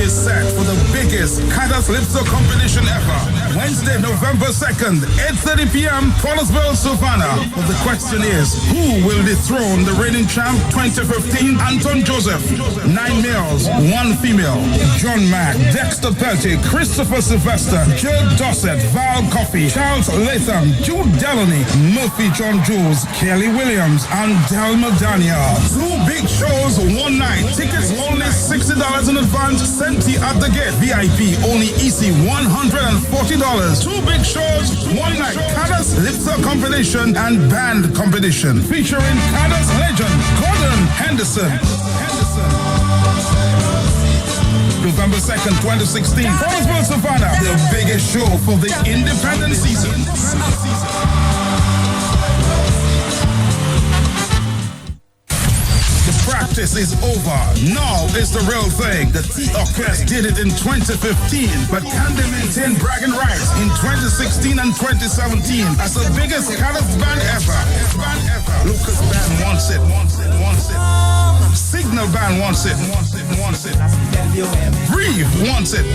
Is set for the biggest Calypso competition ever. Wednesday, November 2nd, 8:30 p.m., Paulusville, Savannah. But the question is, who will dethrone the reigning champ 2015, Anton Joseph? 9 males, 1 female. John Mack, Dexter Peltick, Christopher Sylvester, Joe Dossett, Val Coffey, Charles Latham, Jude Delaney, Murphy John Jules, Kelly Williams, and Delma Daniel. 2 big shows, 1 night. Tickets only $60 in advance. Senti at the gate. VIP only easy $140. 2 big shows, 1 night. Calypso competition and band competition featuring Calypso legend Gordon Henderson. November 2nd, 2016, Paulusville, Savannah, the biggest show for the independent season. The practice practice is over. Now is the real thing. The T-Orchestra did it in 2015, but can they maintain bragging rights in 2016 and 2017 as the biggest Cadillac band ever? Lucas Band wants it. Signal Band wants it. Breathe wants it.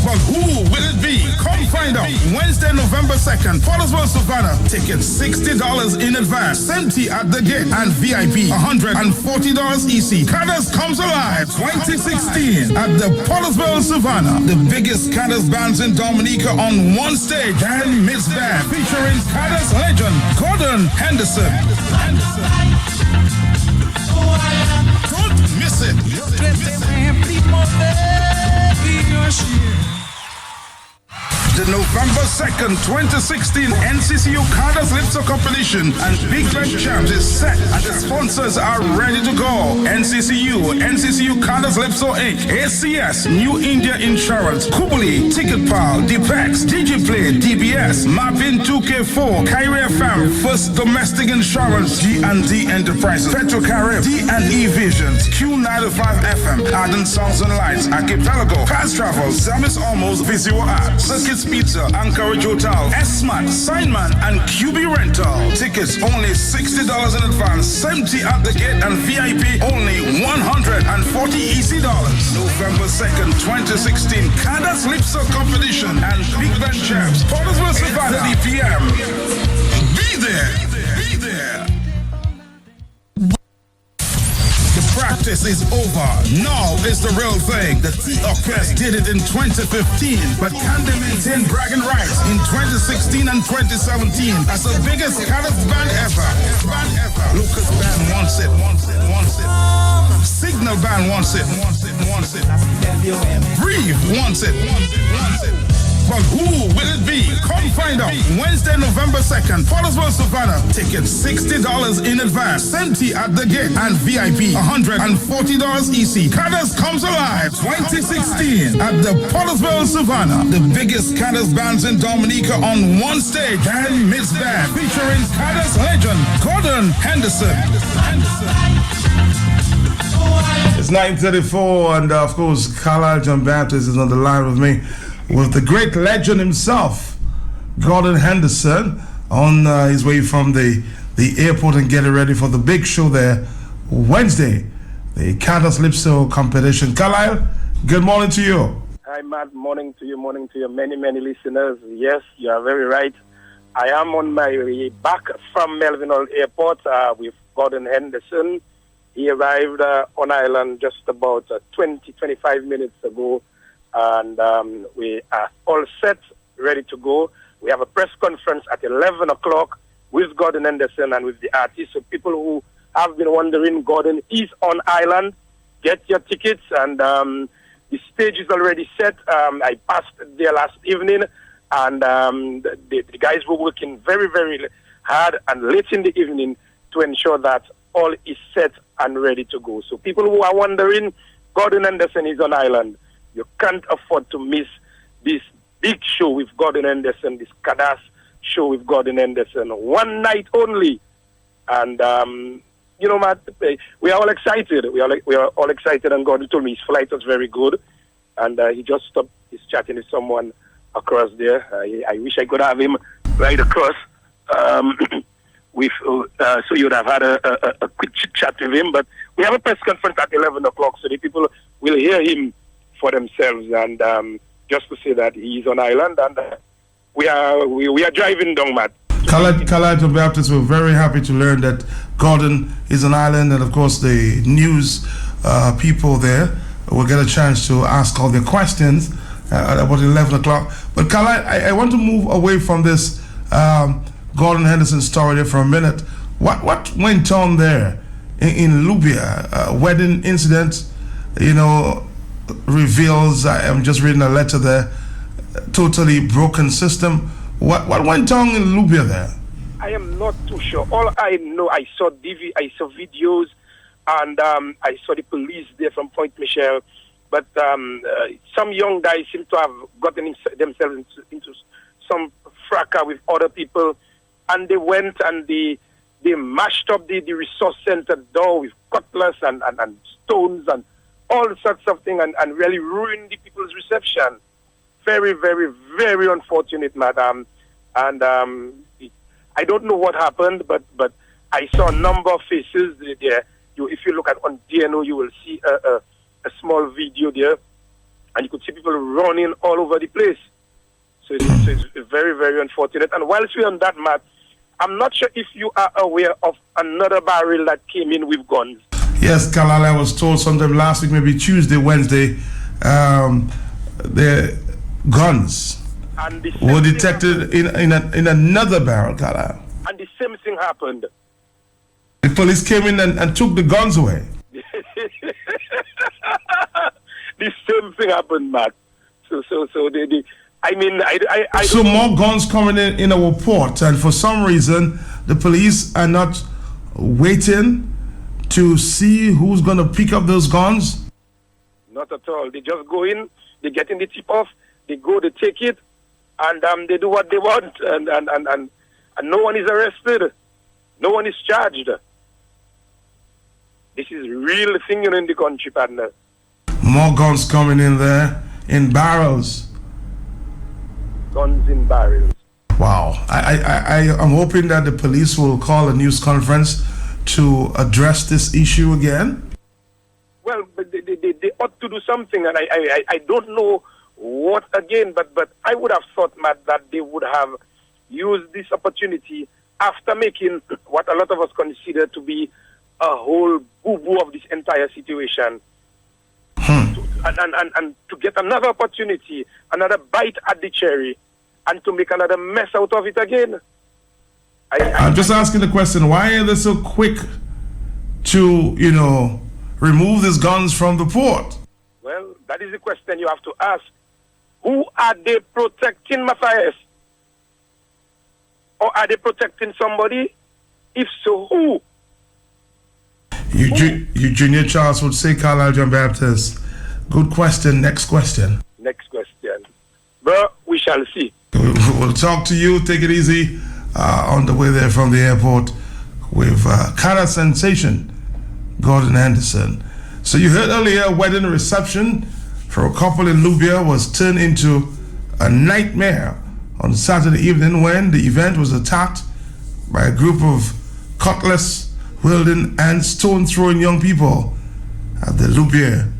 But who will it be? Come find out. Wednesday, November 2nd, Portersville, Savannah. Tickets $60 in advance, empty at the gate, and VIP $140 EC. Cadillac comes alive 2016 at the Portersville, Savannah. The biggest Cadillac bands in Dominica on one stage, and Miss Band featuring Cadillac legend Gordon Henderson. Don't miss it. The November 2nd, 2016 NCCU Cadillac Lipso competition and Big Band Champs is set and the sponsors are ready to go. NCCU Cadillac Lipso Inc., ACS, New India Insurance, Kubli, Ticket Pal, Deepex, DigiPlay, DBS, Mappin 2K4, Kyrie FM, First Domestic Insurance, G&D Enterprises, Petrocarib, D&E Visions, Q95 FM, Ardent Sounds and Lights, Archipelago, Fast Travel, Zamis Almost, Visual Arts, Circuits Pizza, Anchorage Hotel, S-Mart, Signman, and QB Rental. Tickets only $60 in advance, empty at the gate, and VIP only $140 EC. November 2nd, 2016, Cadillac Lipso competition and Big Band Champs, Portersville, Savannah, 30 p.m. Be there. Practice is over. Now is the real thing. The T-Orchestra did it in 2015, but can they maintain bragging rights in 2016 and 2017 as the biggest Cadillac band ever? Lucas Band wants it. Signal Band wants it. Breathe wants it. But who will it be? Come find out. Wednesday, November 2nd, Portersville, Savannah. Tickets $60 in advance, empty at the gate, and VIP $140 EC. Cadillac comes alive 2016 at the Portersville, Savannah. The biggest Cadillac bands in Dominica on one stage, and Miss Band featuring Cadillac legend Gordon Henderson. It's 9:34, and of course, Carlisle John Baptist is on the line with me, with the great legend himself, Gordon Henderson, on his way from the airport and getting ready for the big show there Wednesday, the Cadillac Lipso competition. Carlisle, good morning to you. Hi, Matt. Morning to you, many listeners. Yes, you are very right. I am on my way back from Melville Airport with Gordon Henderson. He arrived on island just about 25 minutes ago. And we are all set, ready to go. We have a press conference at 11 o'clock with Gordon Henderson and with the artists. So people who have been wondering, Gordon is on island. Get your tickets, and the stage is already set. I passed there last evening, and the guys were working very, very hard and late in the evening to ensure that all is set and ready to go. So people who are wondering, Gordon Henderson is on island. You can't afford to miss this big show with Gordon Henderson, this Cadillac show with Gordon Henderson. One night only. And, Matt, we are all excited. We are all excited, and Gordon told me his flight was very good. And he just stopped. He's chatting with someone across there. I wish I could have him right across. So you would have had a quick chat with him. But we have a press conference at 11 o'clock, so the people will hear him for themselves, and just to say that he's on island, and we are driving down, Matt. Carlisle John Baptist, we're very happy to learn that Gordon is on island, and of course the news people there will get a chance to ask all their questions at about 11 o'clock. But Carlisle, I want to move away from this Gordon Henderson story there for a minute. What went on there in Lubia? Wedding incident, reveals, I'm just reading a letter there, totally broken system. What went on in Lubia there? I am not too sure. All I know, I saw videos, and I saw the police there from Point Michel. But some young guys seem to have gotten themselves into some fracas with other people, and they went, and the They mashed up the resource center door with cutlass and stones and all sorts of things and really ruined the people's reception. Very, very, very unfortunate, madam. And I don't know what happened, but I saw a number of faces there. If you look at on DNO, you will see a small video there, and you could see people running all over the place. So it's very, very unfortunate. And whilst we're on that, Matt, I'm not sure if you are aware of another barrel that came in with guns. Yes, Kalal, I was told sometime last week, maybe Tuesday, Wednesday, the guns were detected in another barrel, Kalal. And the same thing happened. The police came in and took the guns away. The same thing happened, Matt. So So more guns coming in our port, and for some reason the police are not waiting to see who's going to pick up those guns. Not at all. They just go in, they get in the tip off, they go, they take it, and they do what they want, and no one is arrested, no one is charged. This is real thing in the country, partner. More guns coming in there in barrels. Guns in barrels. Wow. I'm hoping that the police will call a news conference to address this issue again. Well, but they ought to do something, and I don't know what again, but I would have thought, Matt, that they would have used this opportunity after making what a lot of us consider to be a whole boo-boo of this entire situation. And to get another opportunity, another bite at the cherry, and to make another mess out of it again. I'm just asking the question, why are they so quick to, remove these guns from the port? Well, that is the question you have to ask. Who are they protecting, Matthias? Or are they protecting somebody? If so, who? Junior Charles would say, Carlisle John Baptist. Good question. Next question. Next question. Bro, we shall see. We'll talk to you. Take it easy on the way there from the airport with kind of sensation, Gordon Anderson. So you heard earlier, a wedding reception for a couple in Lubia was turned into a nightmare on Saturday evening when the event was attacked by a group of cutlass wielding and stone throwing young people at the Lubia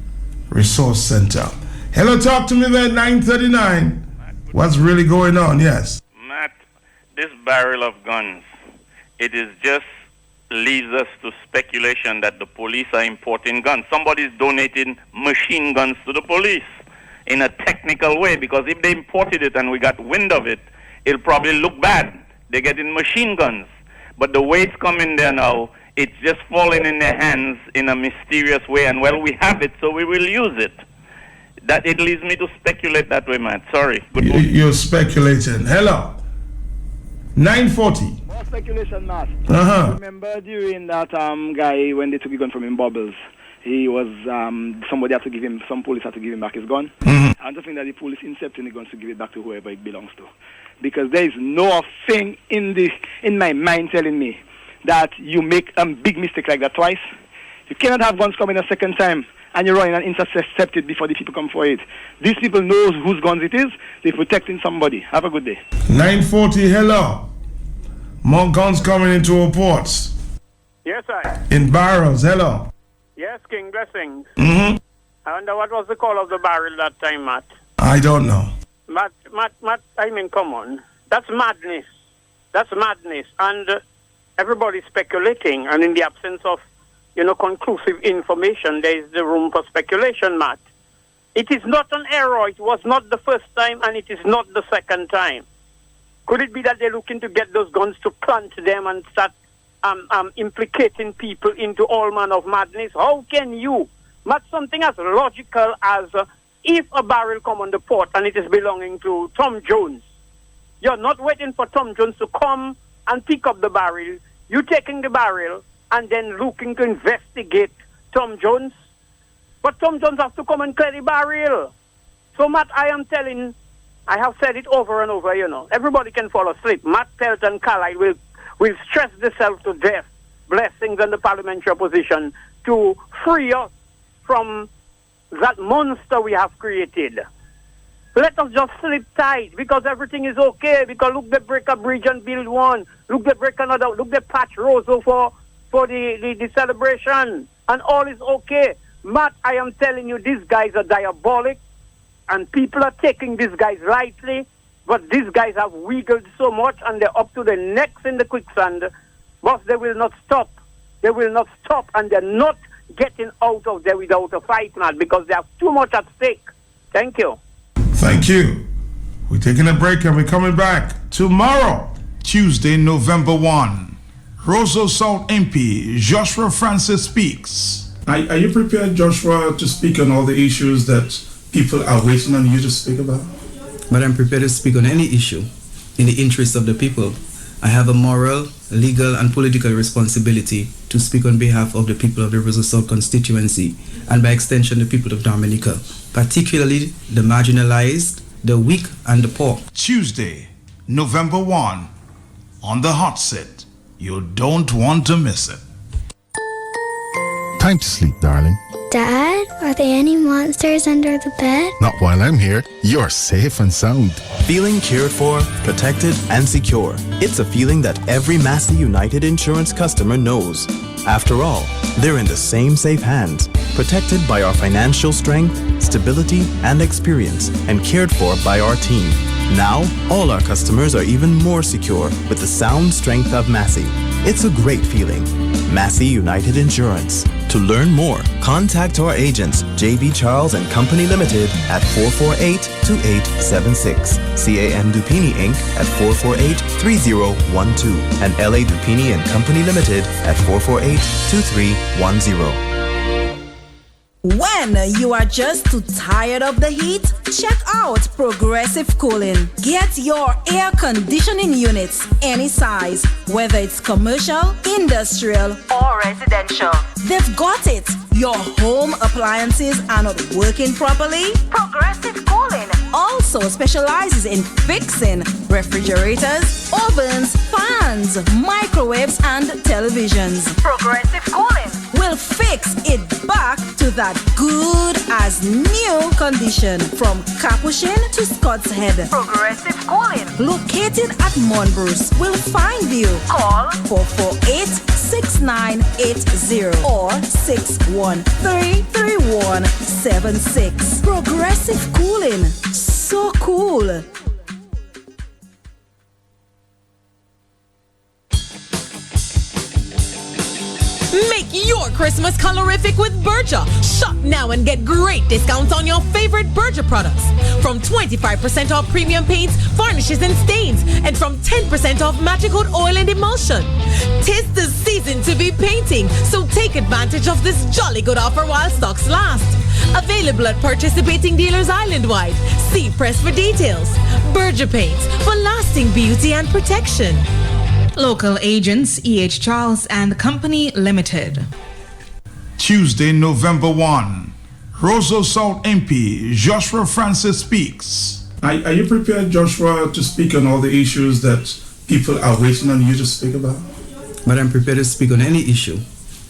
Resource Center. Hello, talk to me there, 939. What's really going on? Yes. Matt, this barrel of guns, it is just leads us to speculation that the police are importing guns. Somebody's donating machine guns to the police in a technical way, because if they imported it and we got wind of it, it'll probably look bad. They're getting machine guns. But the way it's coming there now, it's just falling in their hands in a mysterious way, and well, we have it, so we will use it. That it leads me to speculate that way, Matt. Sorry. You're speculating. Hello. 940. More speculation, Matt. Remember during that guy, when they took the gun from him, Bubbles, he was, somebody had to give him, some police had to give him back his gun. I don't think that the police intercepting the guns to give it back to whoever it belongs to. Because there is no thing in my mind telling me that you make a big mistake like that twice. You cannot have guns coming a second time and you're running and intercept it before the people come for it. These people know whose guns it is. They're protecting somebody. Have a good day. 940, hello. More guns coming into our ports. Yes, sir. In barrels, hello. Yes, King, blessings. I wonder what was the call of the barrel that time, Matt? I don't know. Matt, I mean, come on. That's madness. That's madness. And everybody's speculating. And in the absence of, conclusive information, there is the room for speculation, Matt. It is not an error. It was not the first time, and it is not the second time. Could it be that they're looking to get those guns to plant them and start implicating people into all manner of madness? How can you, Matt, something as logical as if a barrel come on the port and it is belonging to Tom Jones, you're not waiting for Tom Jones to come and pick up the barrel. You're taking the barrel and then looking to investigate Tom Jones. But Tom Jones has to come and clear the barrel. So, Matt, I have said it over and over, Everybody can fall asleep. Matt Pelton Carlisle will stress themselves to death, blessings and the parliamentary opposition, to free us from that monster we have created. Let us just sleep tight because everything is okay. Because look, they break a bridge and build one. Look, they break another. Look, they patch Roseau for the celebration. And all is okay. Matt, I am telling you, these guys are diabolic. And people are taking these guys lightly. But these guys have wiggled so much and they're up to their necks in the quicksand. But they will not stop. They will not stop. And they're not getting out of there without a fight, man, because they have too much at stake. Thank you. Thank you. We're taking a break and we're coming back tomorrow, Tuesday, November 1. Roseau South MP Joshua Francis speaks. Are you prepared, Joshua, to speak on all the issues that people are waiting on you to speak about? But I'm prepared to speak on any issue in the interest of the people. I have a moral, legal, and political responsibility to speak on behalf of the people of the Roseau South constituency and by extension the people of Dominica, particularly the marginalized, the weak, and the poor. Tuesday, November 1, on the hot seat. You don't want to miss it. Time to sleep, darling. Dad, are there any monsters under the bed? Not while I'm here. You're safe and sound. Feeling cared for, protected, and secure. It's a feeling that every Massey United Insurance customer knows. After all, they're in the same safe hands, protected by our financial strength, stability, and experience, and cared for by our team. Now, all our customers are even more secure with the sound strength of Massey. It's a great feeling. Massey United Insurance. To learn more, contact our agents, J.B. Charles and Company Limited at 448-2876, CAM Dupini Inc. at 448-3012, and L.A. Dupini and Company Limited at 448-2310. When you are just too tired of the heat, check out Progressive Cooling. Get your air conditioning units any size, whether it's commercial, industrial, or residential. They've got it. Your home appliances are not working properly? Progressive Cooling also specializes in fixing refrigerators, ovens, fans, microwaves, and televisions. Progressive Cooling will fix it back to that good as new condition from Capuchin to Scott's Head. Progressive Cooling, located at Monbruce, will find you. Call 448-6980 or 613-3176. Progressive Cooling, so cool. Make your Christmas colorific with Berger. Shop now and get great discounts on your favorite Berger products. From 25% off premium paints, varnishes, and stains, and from 10% off Magic Coat oil and emulsion. 'Tis the season to be painting, so take advantage of this jolly good offer while stocks last. Available at participating dealers island-wide. See press for details. Berger Paints for lasting beauty and protection. Local agents E.H. Charles and Company Limited. Tuesday, November 1. Roseau South MP Joshua Francis speaks. Are you prepared, Joshua, to speak on all the issues that people are waiting on you to speak about? But I'm prepared to speak on any issue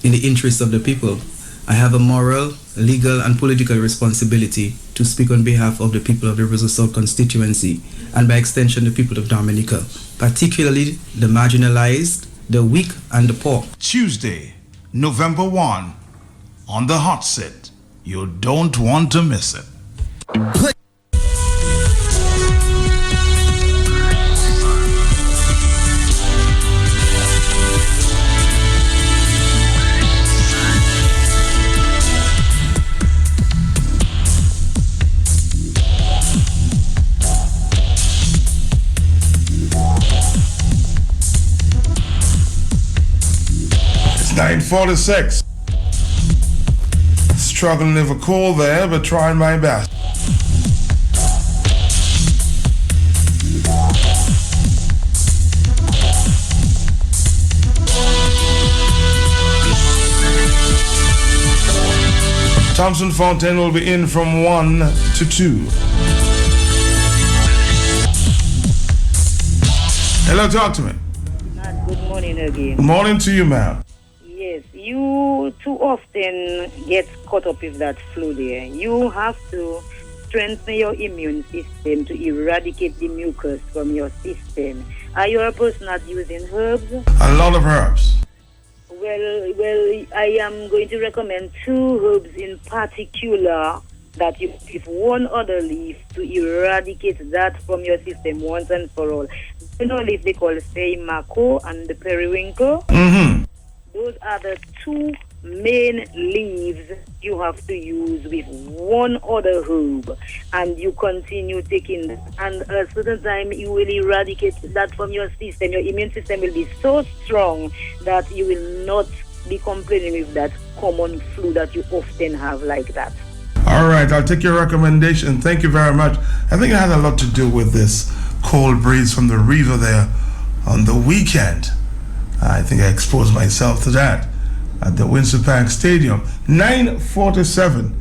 in the interest of the people. I have a moral, legal, and political responsibility to speak on behalf of the people of the Roseau South constituency and by extension the people of Dominica, particularly the marginalized, the weak, and the poor. Tuesday, November 1, on the hot seat. You don't want to miss it. It's 9:46. Struggling with a cold there, but trying my best. Thompson Fontaine will be in from 1 to 2. Hello, talk to me. Good morning again. Good morning to you, ma'am. Yes, you too often get caught up with that flu there. You have to strengthen your immune system to eradicate the mucus from your system. Are you a person not using herbs? A lot of herbs. Well, I am going to recommend 2 herbs in particular that you give one other leaf to eradicate that from your system once and for all. You know, leaf they call Mako and the periwinkle. Mm-hmm. Those are the 2 main leaves you have to use with one other herb, and you continue taking that. And at a certain time, you will eradicate that from your system. Your immune system will be so strong that you will not be complaining with that common flu that you often have like that. All right, I'll take your recommendation. Thank you very much. I think it had a lot to do with this cold breeze from the river there on the weekend. I think I exposed myself to that at the Windsor Park Stadium. 9:47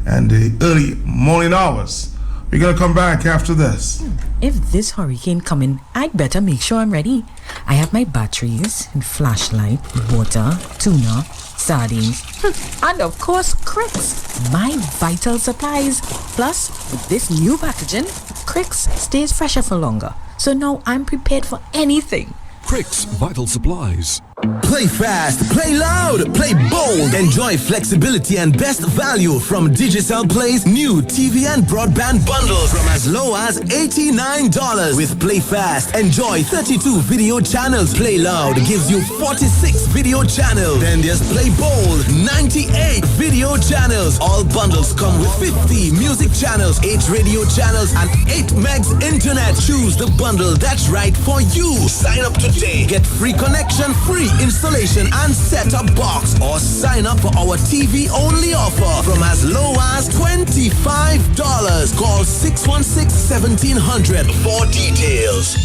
and the early morning hours. We're going to come back after this. If this hurricane coming, I'd better make sure I'm ready. I have my batteries and flashlight, water, tuna, sardines, and of course, Cricks, my vital supplies. Plus, with this new packaging, Cricks stays fresher for longer. So now I'm prepared for anything. Cricks Vital Supplies. Play fast, play loud, play bold. Enjoy flexibility and best value from Digicel Play's new TV and broadband bundles from as low as $89. With Play Fast, enjoy 32 video channels. Play Loud gives you 46 video channels. Then there's Play Bold, 98 video channels. All bundles come with 50 music channels, 8 radio channels, and 8 megs internet. Choose the bundle that's right for you. Sign up today. Get free connection, free installation and set-up box, or sign up for our TV-only offer from as low as $25. Call 616-1700 for details.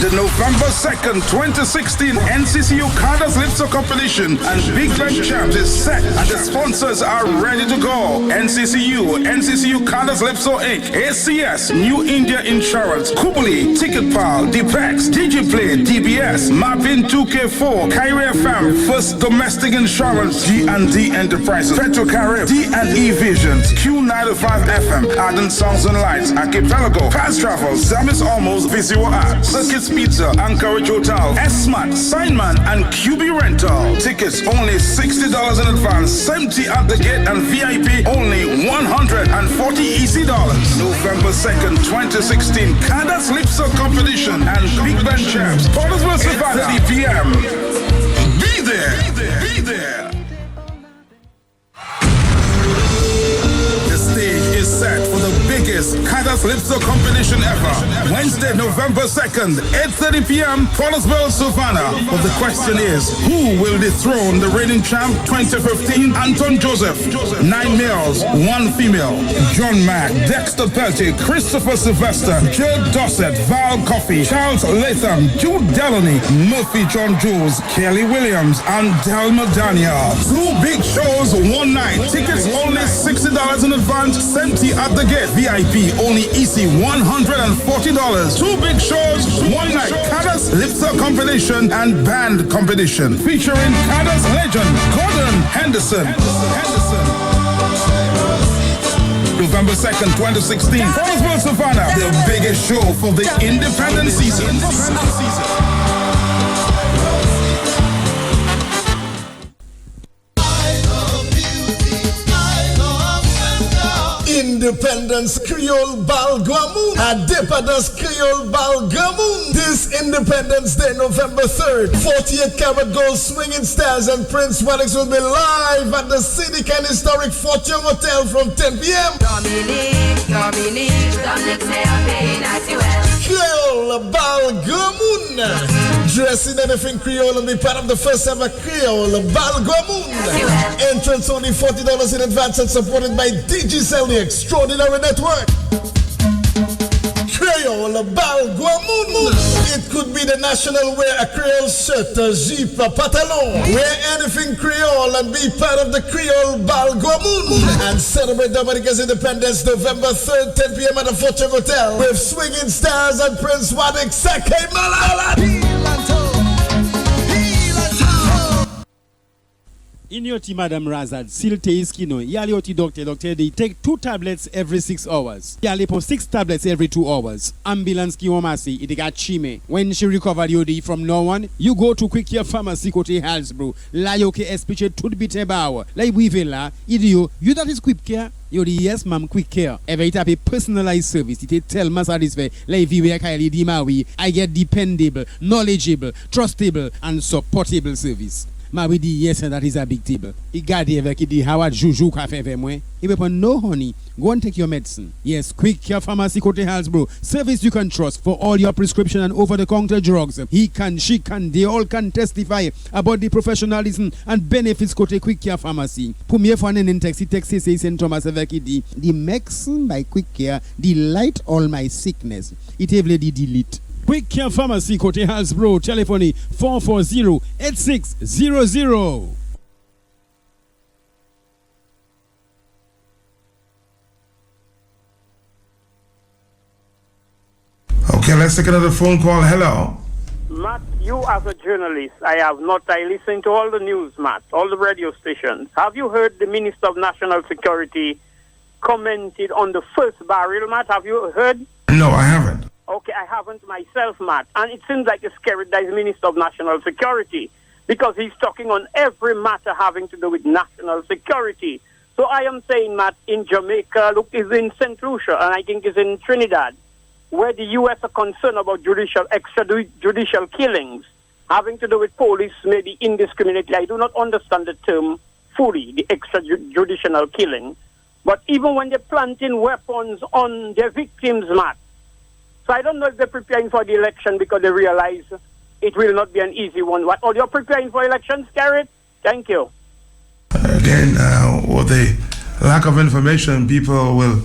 The November 2nd, 2016 NCCU Carter's Lipso competition and Big Band Champs is set and the sponsors are ready to go. NCCU Carter's Lipso Inc., ACS, New India Insurance, Kubli, TicketPal, Deepex, DigiPlay, DBS, Mappin 2K4, Kyrie FM, First Domestic Insurance, G&D Enterprises, Petrocarib, D&E Visions, Q95 FM, Arden Sounds and Lights, Archipelago, Fast Travel, Zamis Almost, Visual Arts, Circuits Pizza, Anchorage Hotel, S-Mart, Signman, and QB Rental. Tickets only $60 in advance, 70 at the gate, and VIP only $140 easy dollars. November 2nd, 2016, Carter's Lipso competition and Big Band Champs. Portersville, Savannah, 3 p.m. Be there. Be there. The stage is set for the biggest Carter's Lipso competition ever. Wednesday, November 2nd, 8:30 p.m., Portersville, Savannah. But the question is, who will dethrone the reigning champ 2015? Anton Joseph, 9 males, 1 female. John Mack, Dexter Peltier, Christopher Sylvester, Joe Dossett, Val Coffey, Charles Latham, Jude Delaney, Murphy John Jules, Kelly Williams, and Delma Daniel. 2 big shows, 1 night. Tickets only $60 in advance, 70 at the gate. VIP only easy $140. 2 big shows, 1 night. Carter's Lipso competition and band competition featuring Carter's legend Gordon Henderson. November 2nd, 2016, Portersville, Savannah, the biggest show for the independent season. Independence Creole Bal Guamoon, Adepadas Creole Bal Guamoon. This Independence Day, November 3rd, 48 Karat Gold Swinging Stars and Prince Waddix will be live at the Scenic and Historic Fortune Hotel from 10 p.m. Dominique, Creole Bal Guamoon. Dress in anything Creole and be part of the first ever Creole Bal Guamoon. Entrance only $40 in advance and supported by Digicel, the extraordinary network. Creole Bal Guamoon. It could be the national wear, a Creole shirt, a jeep, a pantalon. Wear anything Creole and be part of the Creole Bal Guamoon. And celebrate Dominica's independence November 3rd, 10 p.m. at the Fortune Hotel with Swinging Stars and Prince Waddix Sake Malala. In your tea, Madam Razad, silte iskino, yali oti doctor, they take 2 tablets every 6 hours. Yali po 6 tablets every 2 hours. Ambulance ki omasi, iti got chime. When she recovered yodi from no one, you go to Quick Care Pharmacy kote Halsbro. La yoke espiche tut bite bawa. La wive la, idio, you that is Quick Care? Yodi yes ma'am, Quick Care. Ever it have a personalized service. It tell ma satisfy. Like viwe kaili di mawi. I get dependable, knowledgeable, trustable, and supportable service. Ma we di yes that is a big table. I gadi avec di Howard Juju cafe ve mwen. If you no honey, go and take your medicine. Yes, Quick Care Pharmacy kote Halsbro. Service you can trust for all your prescription and over-the-counter drugs. He can, she can, they all can testify about the professionalism and benefits kote Quick Care Pharmacy. Premier fanen in taxi say St. Thomas avec di medicine by Quick Care delight all my sickness. It evle di delete. Quick Care Pharmacy kote Halsbro. Telephone 440-8600. Okay, let's take another phone call. Hello. Matt, you as a journalist, I listen to all the news, Matt, all the radio stations. Have you heard the Minister of National Security commented on the first barrel, Matt? Have you heard? No, I haven't. Okay, I haven't myself, Matt. And it seems like a scary that is Minister of National Security because he's talking on every matter having to do with national security. So I am saying, Matt, in Jamaica, look, it's in St. Lucia, and I think it's in Trinidad, where the U.S. are concerned about extrajudicial killings having to do with police, maybe indiscriminately. I do not understand the term fully, the extrajudicial killing. But even when they're planting weapons on their victims, Matt. So I don't know if they're preparing for the election because they realize it will not be an easy one. What? Oh, you're preparing for elections, Garrett? Thank you. Again, with the lack of information, people will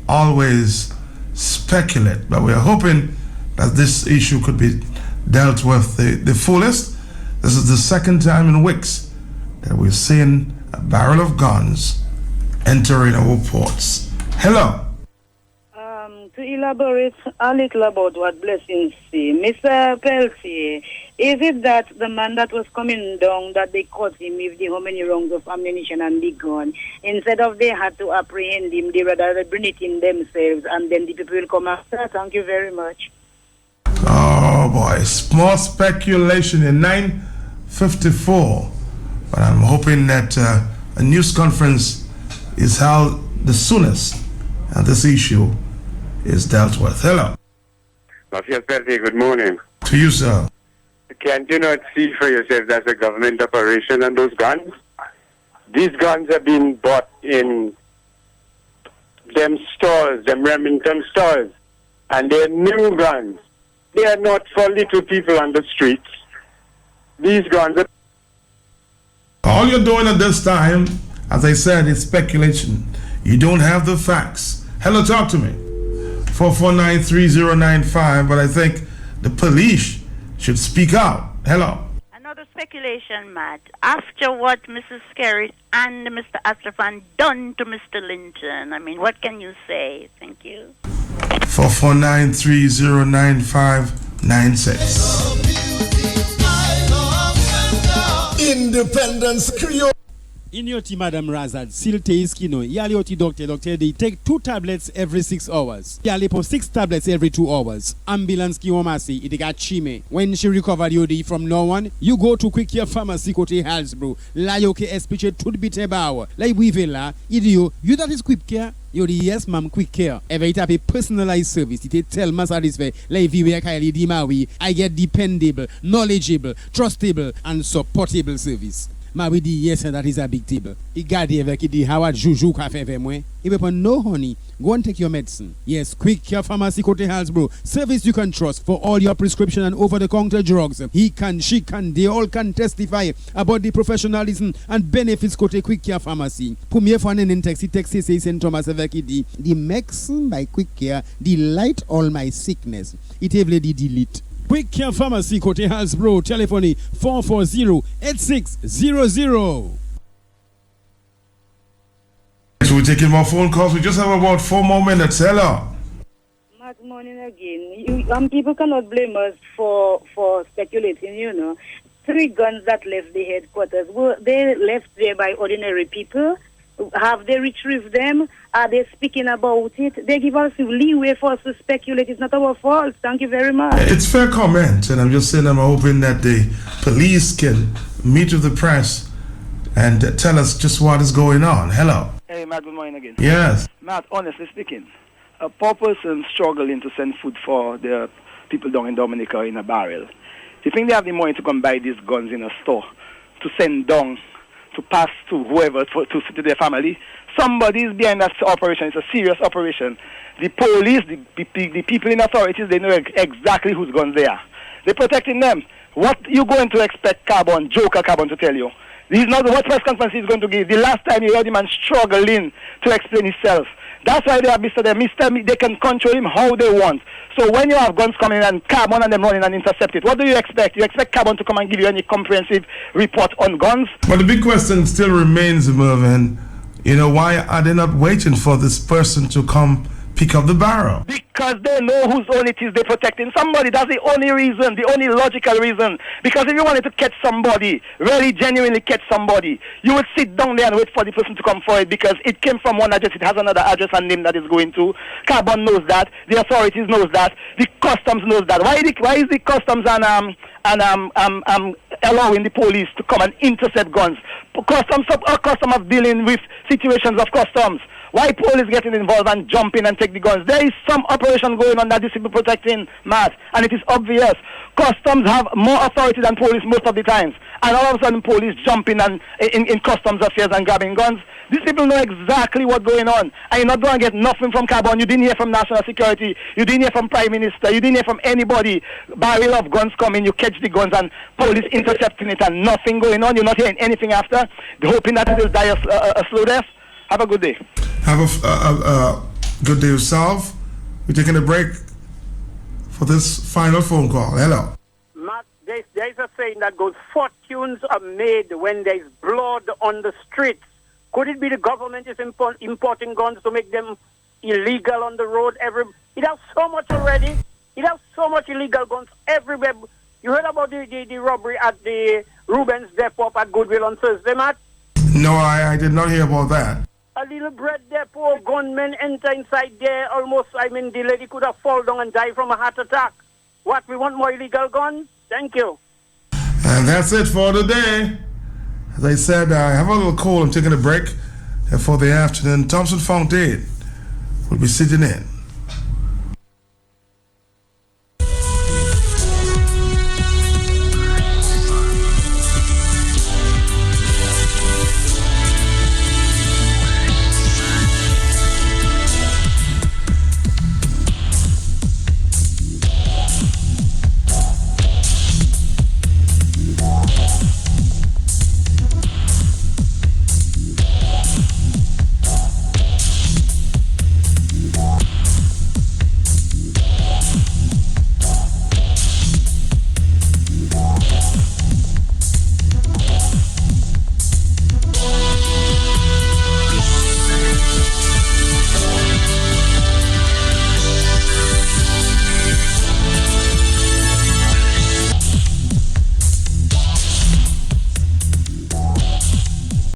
always speculate. But we are hoping that this issue could be dealt with the fullest. This is the second time in weeks that we've seen a barrel of guns entering our ports. Hello. To elaborate a little about what Blessing say, Mr. Peltier, is it that the man that was coming down, that they caught him with how many rounds of ammunition and the gun, instead of they had to apprehend him, they rather bring it in themselves and then the people will come after? Thank you very much. Oh boy, small speculation in 9:54, but I'm hoping that a news conference is held the soonest and this issue is dealt with. Hello. Mafia Peltier, good morning. To you, sir. Can't you not see for yourself that's a government operation on those guns? These guns have been bought in them stores, them Remington stores, and they're new guns. They are not for little people on the streets. These guns are... All you're doing at this time, as I said, is speculation. You don't have the facts. Hello, talk to me. 449-3095, but I think the police should speak out. Hello. Another speculation, Matt. After what Mrs. Skerritt and Mr. Astrafan done to Mr. Linton, I mean, what can you say? Thank you. 449-3095-96. Independence Creole. In your tea, Madam Razad, silte iskino, yali oti doctor, they take 2 tablets every 6 hours. Yali po 6 tablets every 2 hours. Ambulance ki omasi, iti got chime. When she recovered yodi from no one, you go to Quick Care Pharmacy kote Halsbro. La yoke espiche tut bite bawa. La wive la, idio, you that is Quick Care? Yodi yes ma'am, Quick Care. Ever it have a personalized service. It tell ma satisfy. Like viwe kaili di mawi. I get dependable, knowledgeable, trustable, and supportable service. Ma we di yes that is a big table. I gadi avec di Howard Juju cafe ve mwen. If you no honey, go and take your medicine. Yes, Quick Care Pharmacy kote Halsbro. Service you can trust for all your prescription and over-the-counter drugs. He can, she can, they all can testify about the professionalism and benefits kote Quick Care Pharmacy. Premier fanen in taxi say St. Thomas avec the medicine by Quick Care delight all my sickness. It evle di delete. Quick Care Pharmacy kote Halsbro. Telephone 440-8600. So we're taking more phone calls. We just have about 4 more minutes. Hello. Good morning again. People cannot blame us for speculating, 3 guns that left the headquarters, were they left there by ordinary people? Have they retrieved them? Are they speaking about it? They give us leeway for us to speculate. It's not our fault. Thank you very much. It's fair comment, and I'm just saying I'm hoping that the police can meet with the press and tell us just what is going on. Hello. Hey, Matt, good morning again. Yes. Matt, honestly speaking, a poor person struggling to send food for the people down in Dominica in a barrel. Do you think they have the money to come buy these guns in a store to send down, to pass to whoever, to their family? Somebody is behind that operation. It's a serious operation. The police, the people in authorities, they know exactly whose guns they are. They're protecting them. What you going to expect Joker Carbon, to tell you? This is not what press conference he's going to give. The last time you heard him and struggling to explain himself. That's why they are Mr. They can control him how they want. So when you have guns coming and Carbon and them running and intercept it, what do you expect? You expect Carbon to come and give you any comprehensive report on guns? But the big question still remains, Mervyn, why are they not waiting for this person to come pick up the barrel? Because they know whose own it is they're protecting. Somebody, that's the only reason, the only logical reason. Because if you wanted to catch somebody, really genuinely catch somebody, you would sit down there and wait for the person to come for it, because it came from one address, it has another address and name that is going to. Carbon knows that, the authorities knows that, the customs knows that. Why is the customs allowing the police to come and intercept guns? Customs dealing with situations of customs. Why police getting involved and jumping and take the guns? There is some operation going on that is people protecting, Matt, and it is obvious. Customs have more authority than police most of the times, and all of a sudden police jumping and in customs affairs and grabbing guns. These people know exactly what's going on, and you're not going to get nothing from Carbon. You didn't hear from National Security. You didn't hear from Prime Minister. You didn't hear from anybody. Barrel of guns coming, you catch the guns, and police intercepting it, and nothing going on. You're not hearing anything after, hoping that it will die a slow death. Have a good day. Have a good day yourself. We're taking a break for this final phone call. Hello. Matt, there's a saying that goes, fortunes are made when there's blood on the streets. Could it be the government is importing guns to make them illegal on the road? It has so much already. It has so much illegal guns everywhere. You heard about the robbery at the Rubens Depot at Goodwill on Thursday, Matt? No, I did not hear about that. A little bread depot, gunmen enter inside there almost, the lady could have fallen down and died from a heart attack. What, we want more illegal guns? Thank you. And that's it for today. As I said, I have a little cold. I'm taking a break for the afternoon. Thompson Fontaine will be sitting in.